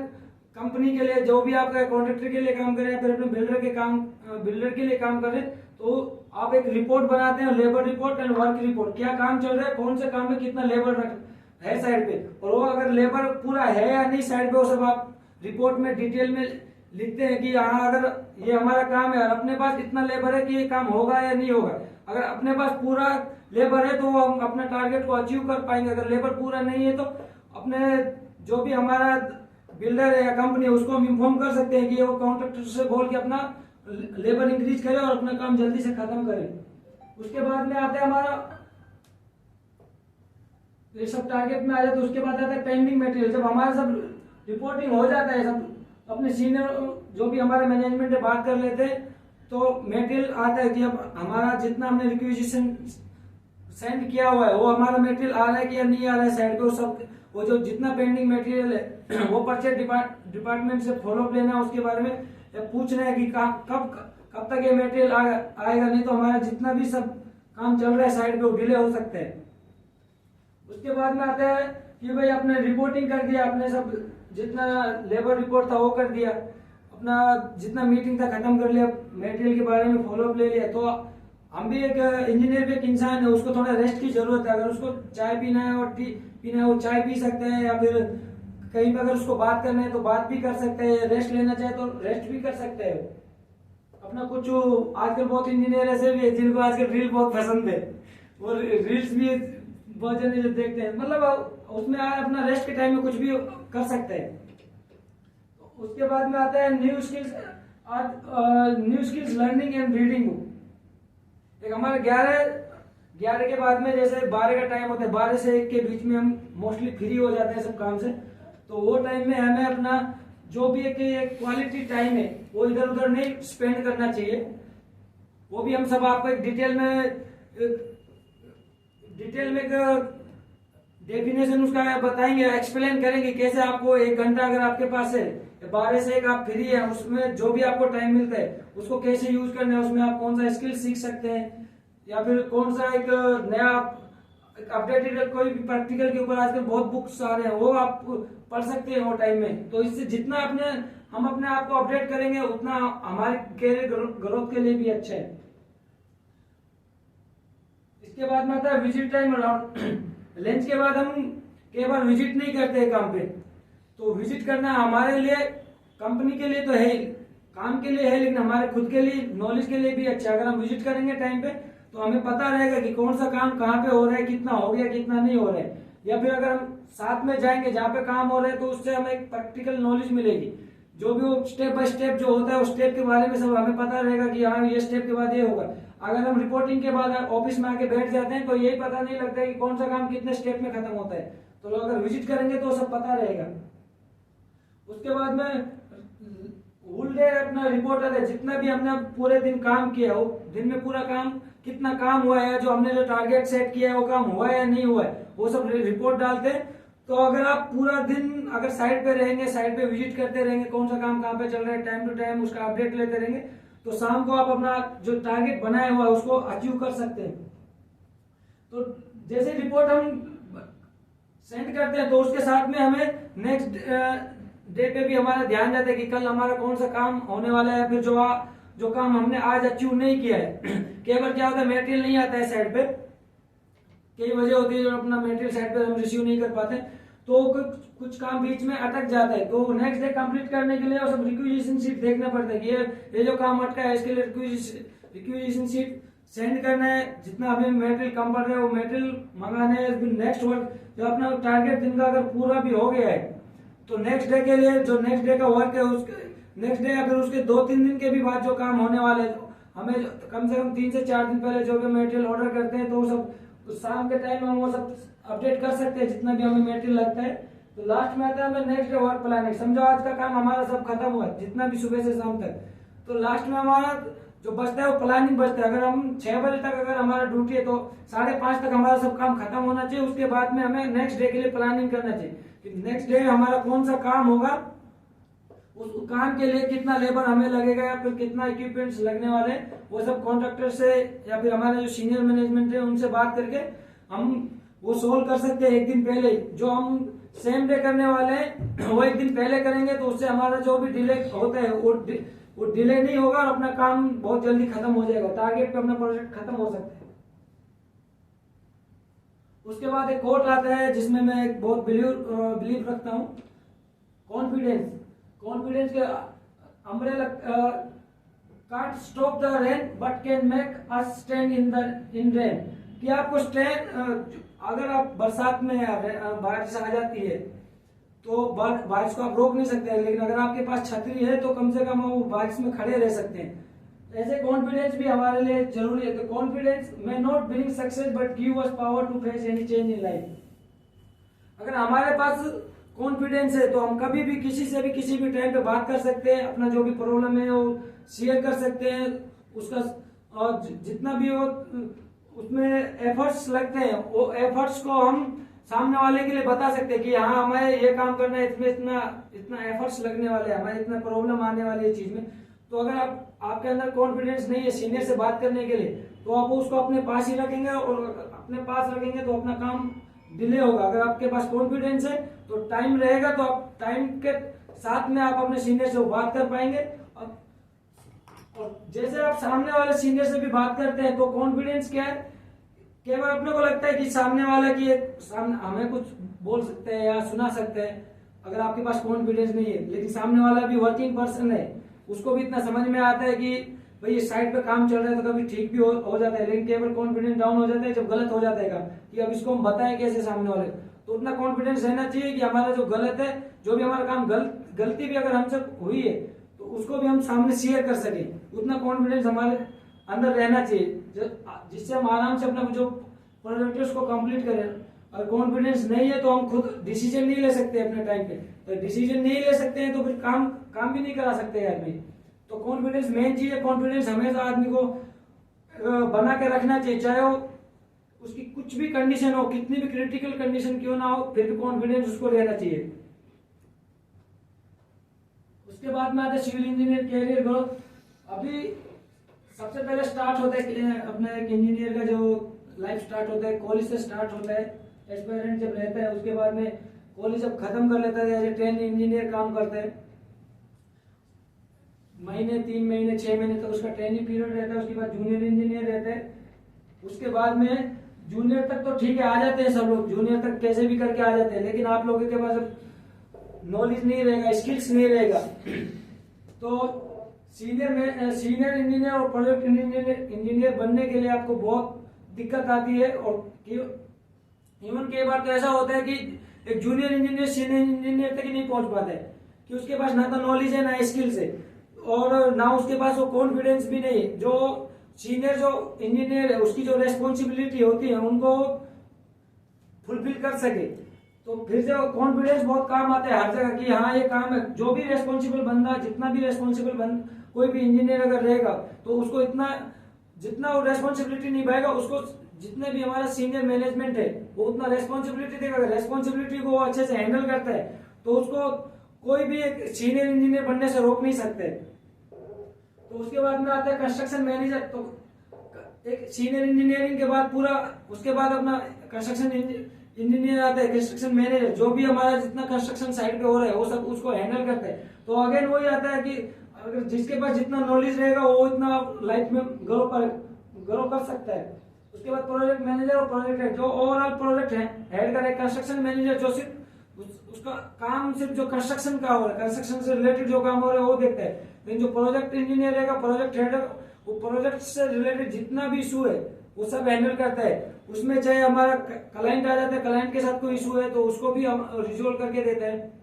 कंपनी के लिए जो भी आपका कॉन्ट्रैक्टर के लिए काम करें या फिर अपने बिल्डर के लिए काम करें, तो आप एक रिपोर्ट बनाते हैं, labour report and work report, क्या काम चल रहा है, कौन से काम में कितना लेबर है साइड पे, और वो अगर लेबर पूरा है या नहीं साइड पे, वो सब आप रिपोर्ट में डिटेल में लिखते हैं कि हाँ अगर ये हमारा काम है और अपने पास इतना लेबर है कि ये काम होगा या नहीं होगा। अगर अपने पास पूरा लेबर है तो हम अपने टारगेट को अचीव कर पाएंगे, अगर लेबर पूरा नहीं है तो अपने जो भी हमारा बिल्डर है या कंपनी है उसको हम इन्फॉर्म कर सकते हैं कि वो कॉन्ट्रैक्टर से बोल के अपना लेबर इंक्रीज करे और अपना काम जल्दी से खत्म करे। उसके बाद में आता है हमारा, ये सब टारगेट में आ जाता है, उसके बाद आता है पेंडिंग मटेरियल। जब हमारा सब रिपोर्टिंग हो जाता है, सब अपने सीनियर जो भी हमारे मैनेजमेंट से बात कर लेते हैं, तो मटेरियल आता है कि अब हमारा जितना हमने रिक्विजिशन सेंड किया हुआ है वो हमारा मटेरियल आ रहा है कि या नहीं आ रहा है साइड पे, वो सब वो जो जितना पेंडिंग मटेरियल है वो परचेज डिपार्टमेंट से फॉलोअप लेना है, उसके बारे में पूछना है कि कब तक ये मटेरियल आएगा, नहीं तो हमारा जितना भी सब काम चल रहा है साइड पे वो डिले हो सकता है। उसके बाद में आता है कि भाई आपने रिपोर्टिंग कर दिया, आपने सब जितना लेबर रिपोर्ट था वो कर दिया, अपना जितना मीटिंग था खत्म कर लिया, मटेरियल के बारे में फॉलोअप ले लिया, तो हम भी एक इंजीनियर भी एक इंसान है, उसको थोड़ा रेस्ट की जरूरत है। अगर उसको चाय पीना है और टी पीना है वो चाय पी सकते हैं, या फिर कहीं पर अगर उसको बात करना है तो बात भी कर सकते हैं, रेस्ट लेना चाहे तो रेस्ट भी कर सकते हैं अपना। कुछ आजकल बहुत इंजीनियर ऐसे भी है जिनको आजकल रील बहुत पसंद है, वो रील्स भी बहुत जने जो देखते हैं, मतलब उसमें अपना रेस्ट के टाइम में कुछ भी कर सकते हैं। उसके बाद में आता है new skills learning and reading. एक हमारे 11 के बाद में जैसे 12 का टाइम होता है, 12 से 1 के बीच में हम मोस्टली फ्री हो जाते हैं सब काम से, तो वो टाइम में हमें अपना जो भी एक क्वालिटी टाइम है वो इधर उधर नहीं स्पेंड करना चाहिए। वो भी हम सब आपको एक डिटेल में डेफिनेशन उसका बताएंगे, एक्सप्लेन करेंगे कैसे आपको 1 घंटा अगर आपके पास है, 12 से 1 आप फ्री है, उसमें जो भी आपको टाइम मिलता है उसको कैसे यूज करना है, उसमें आप कौन सा स्किल सीख सकते हैं, या फिर कौन सा एक नया अपडेटेड कोई भी प्रैक्टिकल के ऊपर आजकल बहुत बुक्स आ रहे हैं वो आप पढ़ सकते हैं वो टाइम में। तो इससे जितना हम अपने आप को अपडेट करेंगे उतना हमारे कैरियर ग्रोथ के लिए भी अच्छा है। इसके बाद में आता है विजिट टाइम अराउंड। लंच के बाद हम कई बार विजिट नहीं करते काम पे, तो विजिट करना हमारे लिए, कंपनी के लिए तो है ही, काम के लिए है, लेकिन हमारे खुद के लिए, नॉलेज के लिए भी अच्छा है। अगर हम विजिट करेंगे टाइम पे तो हमें पता रहेगा कि कौन सा काम कहाँ पे हो रहा है, कितना हो गया कितना नहीं हो रहा है। या फिर अगर हम साथ में जाएंगे जहाँ पे काम हो रहा है तो उससे हमें एक प्रैक्टिकल नॉलेज मिलेगी, जो भी वो स्टेप बाय स्टेप जो होता है उस स्टेप के बारे में सब हमें पता रहेगा कि हाँ ये स्टेप के बाद ये होगा। अगर हम रिपोर्टिंग के बाद ऑफिस में आके बैठ जाते हैं तो यही पता नहीं लगता है कि कौन सा काम कितने स्टेप में खत्म होता है, तो अगर विजिट करेंगे तो सब पता रहेगा। उसके बाद में फुल डे अपना रिपोर्ट आता है, जितना भी हमने पूरे दिन काम किया हो, दिन में पूरा काम कितना काम हुआ है, जो हमने जो टारगेट सेट किया है वो काम हुआ है या नहीं हुआ है, वो सब रिपोर्ट डालते हैं। तो अगर आप पूरा दिन अगर साइड पे रहेंगे, साइड पे विजिट करते रहेंगे, कौन सा काम कहाँ पे चल रहा है, टाइम टू टाइम उसका अपडेट लेते रहेंगे, तो शाम को आप अपना जो टारगेट बनाया हुआ है उसको अचीव कर सकते हैं। तो जैसे रिपोर्ट हम सेंड करते हैं तो उसके साथ में हमें नेक्स्ट डे पे भी हमारा ध्यान जाता है कि कल हमारा कौन सा काम होने वाला है, फिर जो काम हमने आज अचीव नहीं किया है। कई बार क्या होता है मटेरियल नहीं आता है साइड पे, कई वजह होती है जो अपना मटेरियल साइड पे हम रिसीव नहीं कर पाते, तो कुछ काम बीच में अटक जाता है, तो नेक्स्ट डे कंप्लीट करने के लिए और सब रिक्विजिशन शीट देखना पड़ता है कि ये जो काम अटका है इसके लिए रिक्विजिशन शीट सेंड करना है, जितना हमें मटेरियल कम पड़ रहा है वो मटेरियल मंगाना है। नेक्स्ट वर्क जो अपना टारगेट दिन का अगर पूरा भी हो गया है तो नेक्स्ट डे के लिए जो नेक्स्ट डे का वर्क है उसके नेक्स्ट डे या फिर उसके 2-3 दिन के भी बाद जो काम होने वाले हैं, हमें कम से कम 3 से 4 दिन पहले जो भी मटेरियल ऑर्डर करते हैं तो सब शाम के टाइम हम वो सब अपडेट कर सकते हैं जितना भी हमें मटेरियल लगता है, तो लास्ट में आता है हमें नेक्स्ट डे वर्क प्लानिंग। समझो आज का काम हमारा सब खत्म हुआ, जितना भी सुबह से शाम तक, तो लास्ट में हमारा जो बचता है वो प्लानिंग बचता है। अगर हम 6 बजे तक अगर हमारा ड्यूटी है तो 5:30 तक हमारा सब काम खत्म होना चाहिए। उसके बाद में हमें नेक्स्ट डे के लिए प्लानिंग करना चाहिए कि नेक्स्ट डे हमारा कौन सा काम होगा, उस काम के लिए कितना लेबर हमें लगेगा या फिर कितना इक्विपमेंट्स लगने वाले, वो सब कॉन्ट्रैक्टर से या फिर हमारे जो सीनियर मैनेजमेंट है उनसे बात करके हम वो सोल्व कर सकते हैं एक दिन पहले। जो हम सेम डे करने वाले हैं वो एक दिन पहले करेंगे तो उससे हमारा जो भी डिले होता है वो डिले नहीं होगा और अपना काम बहुत जल्दी खत्म हो जाएगा, टारगेट पे अपना प्रोजेक्ट खत्म हो सकता है। उसके बाद एक कोट आता है जिसमें मैं एक बहुत बिलीव रखता हूँ, कॉन्फिडेंस के umbrella can't stop the rain but can make us stand in rain. कि आपको स्टैंड, अगर आप बरसात में बारिश आ जाती है तो बारिश को आप रोक नहीं सकते, लेकिन अगर आपके पास छतरी है तो कम से कम वो बारिश में खड़े रह सकते हैं। ऐसे कॉन्फिडेंस भी हमारे लिए जरूरी है। तो confidence may not bring success but give us power to face any change in life. अगर हमारे पास कॉन्फिडेंस है तो हम कभी भी किसी से भी किसी भी टाइम पे बात कर सकते हैं, अपना जो भी प्रॉब्लम है वो शेयर कर सकते हैं, उसका और जितना भी हो उसमें एफर्ट्स लगते हैं वो एफर्ट्स को हम सामने वाले के लिए बता सकते हैं कि हाँ हमें ये काम करना है, इसमें इतना एफर्ट्स लगने वाले हैं, हमें इतना प्रॉब्लम आने वाली है चीज में। तो अगर आपके अंदर कॉन्फिडेंस नहीं है सीनियर से बात करने के लिए तो आप उसको अपने पास ही रखेंगे, और अपने पास रखेंगे तो अपना काम डिले होगा। अगर आपके पास कॉन्फिडेंस है तो टाइम रहेगा तो आप टाइम के साथ में आप अपने सीनियर से बात कर पाएंगे। और जैसे आप सामने वाले सीनियर से भी बात करते हैं तो कॉन्फिडेंस क्या है, केवल अपने को लगता है कि सामने वाला की हमें कुछ बोल सकते हैं या सुना सकते हैं, अगर आपके पास कॉन्फिडेंस नहीं है। लेकिन सामने वाला भी वर्किंग पर्सन है, उसको भी इतना समझ में आता है कि भाई इस साइड पे काम चल रहा है तो कभी ठीक भी हो जाता है, लेकिन केवल कॉन्फिडेंस डाउन हो जाता है जब गलत हो जाता है कि अब इसको हम बताएं कैसे सामने वाले। तो उतना कॉन्फिडेंस रहना चाहिए कि हमारा जो गलत है, जो भी हमारा काम गलती भी अगर हमसे हुई है तो उसको भी हम सामने शेयर कर सके। उतना कॉन्फिडेंस हमारे अंदर रहना चाहिए जिससे हम आराम से अपना जो प्रोजेक्ट को कंप्लीट करें। अगर कॉन्फिडेंस नहीं है तो हम खुद डिसीजन नहीं ले सकते अपने टाइम पे, तो डिसीजन नहीं ले सकते हैं तो फिर काम भी नहीं करा सकते हैं आदमी। तो कॉन्फिडेंस मेन चीज है। कॉन्फिडेंस हमेशा आदमी को बना के रखना चाहिए, चाहे वो उसकी कुछ भी कंडीशन हो, कितनी भी क्रिटिकल कंडीशन क्यों ना हो, फिर भी कॉन्फिडेंस उसको रहना चाहिए। उसके बाद में आता है सिविल इंजीनियर कैरियर ग्रोथ। अभी सबसे पहले स्टार्ट होता है अपने एक इंजीनियर का जो लाइफ स्टार्ट होता है कॉलेज से स्टार्ट होता है। एस्पायरेंट जब रहता है उसके बाद में कॉलेज जब खत्म कर लेता है, एज ए ट्रेन इंजीनियर काम करता है, महीने 3 महीने 6 महीने तक उसका ट्रेनिंग पीरियड रहता है। उसके बाद जूनियर इंजीनियर रहता है। उसके बाद में जूनियर तक तो ठीक है आ जाते हैं सब लोग, जूनियर तक कैसे भी करके आ जाते हैं, लेकिन आप लोगों के पास नॉलेज नहीं रहेगा, स्किल्स नहीं रहेगा, तो सीनियर इंजीनियर और प्रोजेक्ट इंजीनियर बनने के लिए आपको बहुत दिक्कत आती है। और इवन कई बार तो ऐसा होता है कि एक जूनियर इंजीनियर सीनियर इंजीनियर तक ही नहीं पहुंच पाता है कि उसके पास ना तो नॉलेज है ना स्किल्स है, और ना उसके पास वो कॉन्फिडेंस भी नहीं है। जो सीनियर जो इंजीनियर है उसकी जो रेस्पॉन्सिबिलिटी होती है उनको फुलफिल कर सके, तो फिर से कॉन्फिडेंस बहुत काम आता है हर जगह कि हाँ ये काम है। जो भी रेस्पॉन्सिबल बंदा, जितना भी रेस्पॉन्सिबल कोई भी इंजीनियर अगर रहेगा तो उसको जितना वो रेस्पॉन्सिबिलिटी निभाएगा, उसको जितने भी हमारा सीनियर मैनेजमेंट है वो उतना रेस्पॉन्सिबिलिटी देगा। अगर रेस्पॉन्सिबिलिटी को वो अच्छे से हैंडल करता है तो उसको कोई भी एक सीनियर इंजीनियर बनने से रोक नहीं सकते। तो उसके बाद में आता है कंस्ट्रक्शन मैनेजर। तो एक सीनियर इंजीनियरिंग के बाद पूरा उसके बाद अपना कंस्ट्रक्शन इंजीनियर आता है, कंस्ट्रक्शन मैनेजर, जो भी हमारा जितना कंस्ट्रक्शन साइट पे हो रहा है वो सब उसको हैंडल करता है। तो अगेन वही आता है कि अगर जिसके पास जितना नॉलेज रहेगा वो इतना लाइफ में ग्रो कर सकता है। उसके बाद प्रोजेक्ट मैनेजर और प्रोजेक्ट हेड, जो ओवरऑल प्रोजेक्ट हेड का कंस्ट्रक्शन मैनेजर जो सिर्फ उसका काम सिर्फ जो कंस्ट्रक्शन का हो रहा है, कंस्ट्रक्शन से रिलेटेड जो काम हो रहा है वो देखता है। लेकिन जो प्रोजेक्ट इंजीनियर रहेगा, प्रोजेक्ट हेड, वो प्रोजेक्ट से रिलेटेड जितना भी इशू है वो सब हैंडल करता है। उसमें चाहे हमारा क्लाइंट आ जाता है, क्लाइंट के साथ कोई इशू है तो उसको भी हम रिजोल्व करके देते हैं,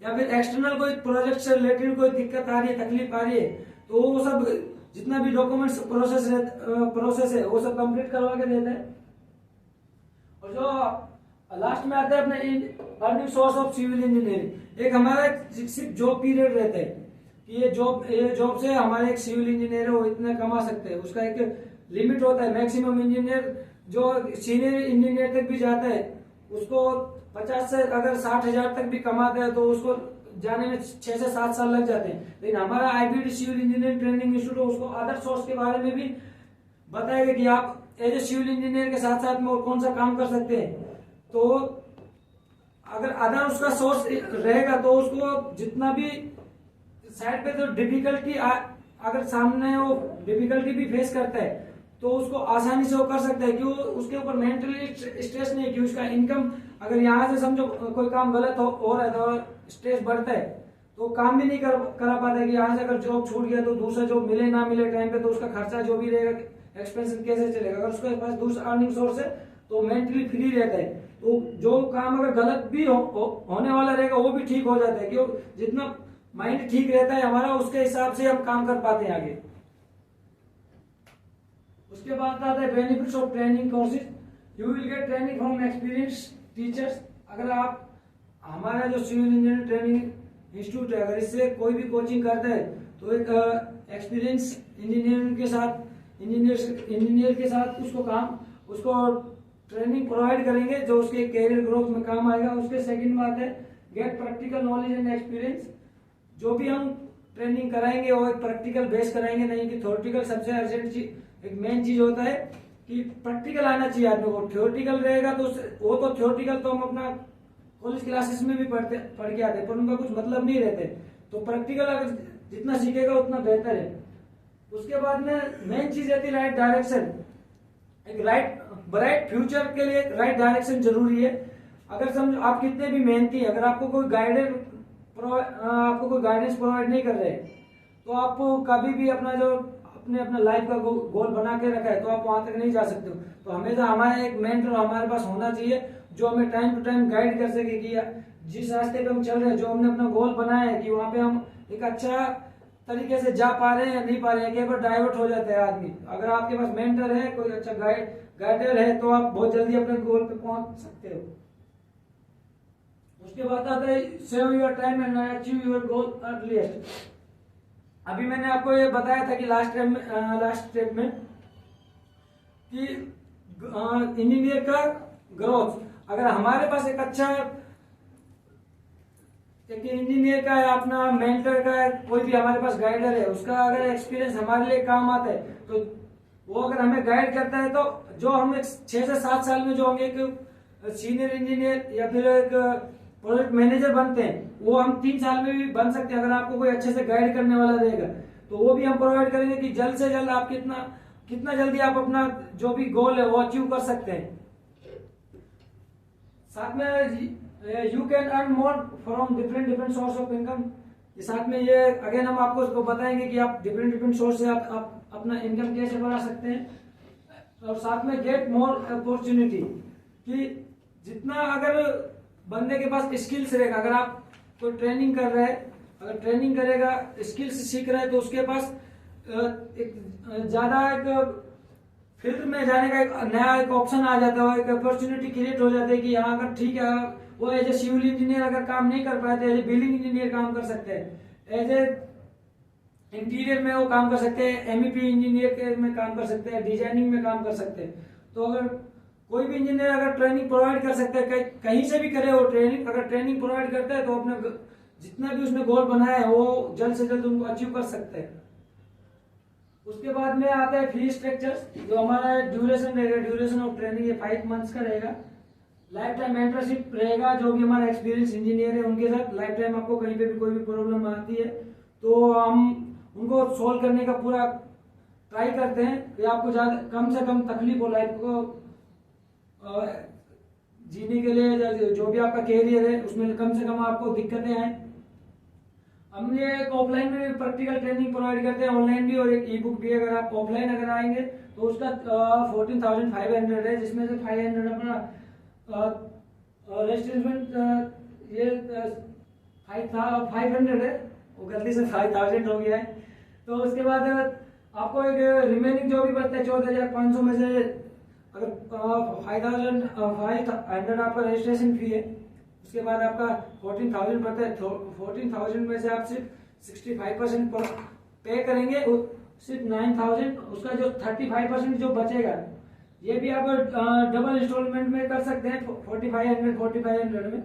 या फिर एक्सटर्नल कोई प्रोजेक्ट से रिलेटेड कोई दिक्कत आ रही है, तकलीफ आ रही है, तो वो सब जितना भी डॉक्यूमेंट्स प्रोसेस है वो सब कंप्लीट करवा के देते हैं। और जो लास्ट में आता है अपना earning source of civil engineering. एक हमारा सिर्फ जॉब पीरियड रहता है कि ये जॉब से हमारे एक सिविल इंजीनियर है वो इतना कमा सकते हैं, उसका एक लिमिट होता है। मैक्सिमम इंजीनियर जो सीनियर इंजीनियर तक भी जाता है उसको 50 से अगर 60,000 तक भी कमाता है तो उसको जाने में 6 से 7 साल लग जाते हैं। लेकिन हमारा IBD civil engineering training institute उसको अदर सोर्स के बारे में भी बताएगा कि आप एज ए सिविल इंजीनियर के साथ साथ में और कौन सा काम कर सकते हैं। तो अगर अदर उसका सोर्स रहेगा तो उसको जितना भी साइड पे जो डिफिकल्टी अगर सामने वो डिफिकल्टी भी फेस करता है तो उसको आसानी से वो कर सकता है, क्यों उसके ऊपर मेंटली स्ट्रेस नहीं है कि उसका इनकम अगर यहाँ से समझो कोई काम गलत हो रहा है तो स्ट्रेस बढ़ता है तो काम भी नहीं करा पाता है कि यहाँ से अगर जॉब छूट गया तो दूसरा जॉब मिले ना मिले टाइम पे तो उसका खर्चा जो भी रहेगा एक्सपेंस कैसे चलेगा। अगर उसके पास दूसरा अर्निंग सोर्स है तो मेंटली फ्री रहता है, तो जो काम अगर गलत भी होने वाला रहेगा वो भी ठीक हो जाता है, क्यों जितना माइंड ठीक रहता है हमारा उसके हिसाब से हम काम कर पाते हैं आगे। उसके बाद आता है benefits of training courses. You will get training from experience teachers. अगर आप हमारा जो सिविल इंजीनियरिंग ट्रेनिंग इंस्टीट्यूट है अगर इससे कोई भी कोचिंग करता है तो एक एक्सपीरियंस इंजीनियर के साथ उसको ट्रेनिंग प्रोवाइड करेंगे जो उसके कैरियर ग्रोथ में काम आएगा। उसके सेकंड बात है get practical knowledge and experience. जो भी हम ट्रेनिंग कराएंगे वो एक प्रैक्टिकल बेस कराएंगे, नहीं कि थ्योरेटिकल। सबसे अर्जेंट चीज एक मेन चीज होता है कि प्रैक्टिकल आना चाहिए आदमी को। थ्योरेटिकल रहेगा तो वो तो थ्योरेटिकल तो हम अपना कॉलेज क्लासेस में भी पढ़ के आते हैं पर उनका कुछ मतलब नहीं रहते, तो प्रैक्टिकल अगर जितना सीखेगा उतना बेहतर है। उसके बाद में मेन चीज रहती है राइट डायरेक्शन। एक ब्राइट फ्यूचर के लिए राइट डायरेक्शन जरूरी है। अगर समझो आप कितने भी मेहनती, अगर आपको कोई गाइडेंस प्रोवाइड नहीं कर रहे तो आप कभी भी अपना लाइफ का गोल बना के रखा है तो आप वहां तक नहीं जा सकते हो। तो हमेशा हमारा एक मेंटर हमारे पास होना चाहिए जो हमें टाइम टू टाइम गाइड कर सके कि जिस रास्ते पे हम चल रहे हैं, जो हमने अपना गोल बनाया है कि वहां पे हम एक अच्छा तरीके से जा पा रहे हैं या नहीं पा रहे हैं। एक बार डाइवर्ट हो जाता है आदमी। अगर आपके पास मेंटर है, कोई अच्छा गाइडर है तो आप बहुत जल्दी अपने गोल पे पहुंच सकते हो। उसके बाद आता है save your time and achieve your goal earliest. अभी मैंने आपको ये बताया था कि लास्ट स्टेप में कि इंजीनियर का ग्रोथ, अगर हमारे पास एक अच्छा इंजीनियर का है, अपना मेंटर का है, कोई भी हमारे पास गाइडर है, उसका अगर एक्सपीरियंस हमारे लिए काम आता है तो वो अगर हमें गाइड करता है तो जो हम 6 से 7 साल में जो हम एक सीनियर इंजीनियर या फिर एक प्रोजेक्ट मैनेजर बनते हैं वो हम 3 साल में भी बन सकते हैं अगर आपको कोई अच्छे से गाइड करने वाला रहेगा। तो वो भी हम प्रोवाइड करेंगे कि जल्द से जल्द आप कितना जल्दी आप अपना जो भी गोल है वो अचीव कर सकते हैं। साथ में you can earn more from different source of income. साथ में ये अगेन हम आपको इसको बताएंगे कि आप डिफरेंट सोर्स से आप अपना इनकम कैसे बढ़ा सकते हैं। और साथ में गेट मोर अपॉर्चुनिटी कि जितना अगर बंदे के पास स्किल्स रहेगा, अगर आप कोई ट्रेनिंग कर रहे हैं, अगर ट्रेनिंग करेगा स्किल्स सीख रहा है तो उसके पास एक ज्यादा एक फील्ड में जाने का एक नया एक ऑप्शन आ जाता है, एक अपॉर्चुनिटी क्रिएट हो जाती है कि यहाँ अगर ठीक है वो एज ए सिविल इंजीनियर अगर काम नहीं कर पाए तो एज ए बिल्डिंग इंजीनियर काम कर सकते हैं, एज ए इंटीरियर में वो काम कर सकते हैं, एमईपी इंजीनियर में काम कर सकते हैं, डिजाइनिंग में काम कर सकते हैं। तो अगर कोई भी इंजीनियर अगर ट्रेनिंग प्रोवाइड कर सकता है, कहीं से भी करे वो ट्रेनिंग, अगर ट्रेनिंग प्रोवाइड करता है तो अपने जितना भी उसने गोल बनाया है वो जल्द से जल्द उनको अचीव कर सकते हैं। उसके बाद में आता है फी स्ट्रक्चर्स, जो हमारा ड्यूरेशन रहेगा, ड्यूरेशन ऑफ ट्रेनिंग ये 5 मंथ्स का रहेगा। लाइफ टाइम मेंटरशिप रहेगा, जो भी हमारा एक्सपीरियंस इंजीनियर है उनके साथ लाइफ टाइम आपको कहीं पे भी कोई भी प्रॉब्लम आती है तो हम उनको सोल्व करने का पूरा ट्राई करते हैं कि आपको कम से कम तकलीफ हो लाइफ को जीने के लिए, जो भी आपका कैरियर है उसमें कम से कम आपको दिक्कतें आए। हमने एक ऑफलाइन में प्रैक्टिकल ट्रेनिंग प्रोवाइड करते हैं, ऑनलाइन भी, और एक ई बुक भी। अगर आप ऑफलाइन अगर आएंगे तो उसका 14,500 है, जिसमें से 500 अपना रजिस्ट्रेशन ये 500 है, वो गलती से 5,000 हो गया है। तो उसके बाद आपको एक रिमेनिंग जो भी बचता है 14,500 में से अगर 5,500 आपका रजिस्ट्रेशन फी है, उसके बाद आपका 14,000 पड़ता है। 14,000 में से आप सिर्फ 65% पे करेंगे, सिर्फ 9,000, उसका जो 35% जो बचेगा, ये भी आप डबल इंस्टॉलमेंट में कर सकते हैं 4,500 में।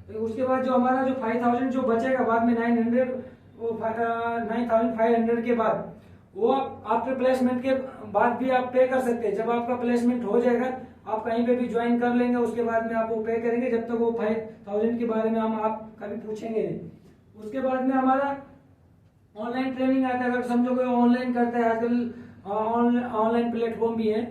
तो उसके बाद जो हमारा जो 5,000 जो बचेगा बाद में 900, वो 9,500 के बाद वो आप आफ्टर प्लेसमेंट के बाद भी आप पे कर सकते हैं। जब आपका प्लेसमेंट हो जाएगा, आप कहीं पे भी ज्वाइन कर लेंगे, उसके बाद में आप वो पे करेंगे, जब तक वो 5,000 के बारे में हम आप कभी पूछेंगे नहीं। उसके बाद में हमारा ऑनलाइन ट्रेनिंग आता है। अगर समझो कोई ऑनलाइन करता है, आजकल ऑनलाइन प्लेटफॉर्म भी है,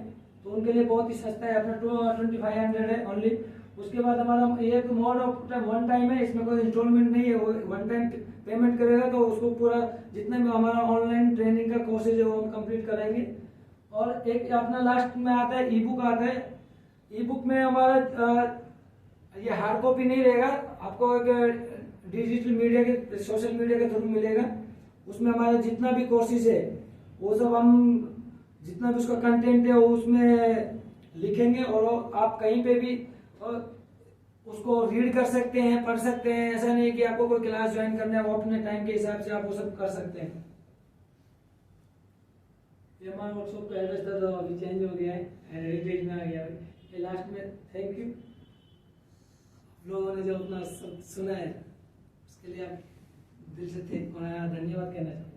तो उनके लिए बहुत ही सस्ता है, अपना 2,500 है ओनली। उसके बाद हमारा ये तो मोड ऑफ वन टाइम है, इसमें कोई इंस्टॉलमेंट नहीं है, वो वन टाइम पेमेंट करेगा तो उसको पूरा जितना भी हमारा ऑनलाइन ट्रेनिंग का कोर्सेज है वो हम कंप्लीट कराएंगे। और एक अपना लास्ट में आता है ई बुक आता है। ई बुक में हमारा ये हार्ड कॉपी नहीं रहेगा, आपको एक डिजिटल मीडिया के सोशल मीडिया के थ्रू मिलेगा। उसमें हमारा जितना भी कोर्सेज है वो सब हम जितना भी उसका कंटेंट है वो उसमें लिखेंगे, और आप कहीं पे भी उसको रीड कर सकते हैं, पढ़ सकते हैं। ऐसा नहीं कि आपको कोई क्लास ज्वाइन करना है, वो अपने टाइम के हिसाब से आप वो सब कर सकते हैं। ये हमारा व्हाट्सएप का एड्रेस था, तो अभी चेंज हो गया है, हेरिटेज में आ गया है। ये लास्ट में थैंक यू लोगों ने जो अपना सुना है, उसके लिए आप दिल से धन्यवाद कहना चाहते हैं।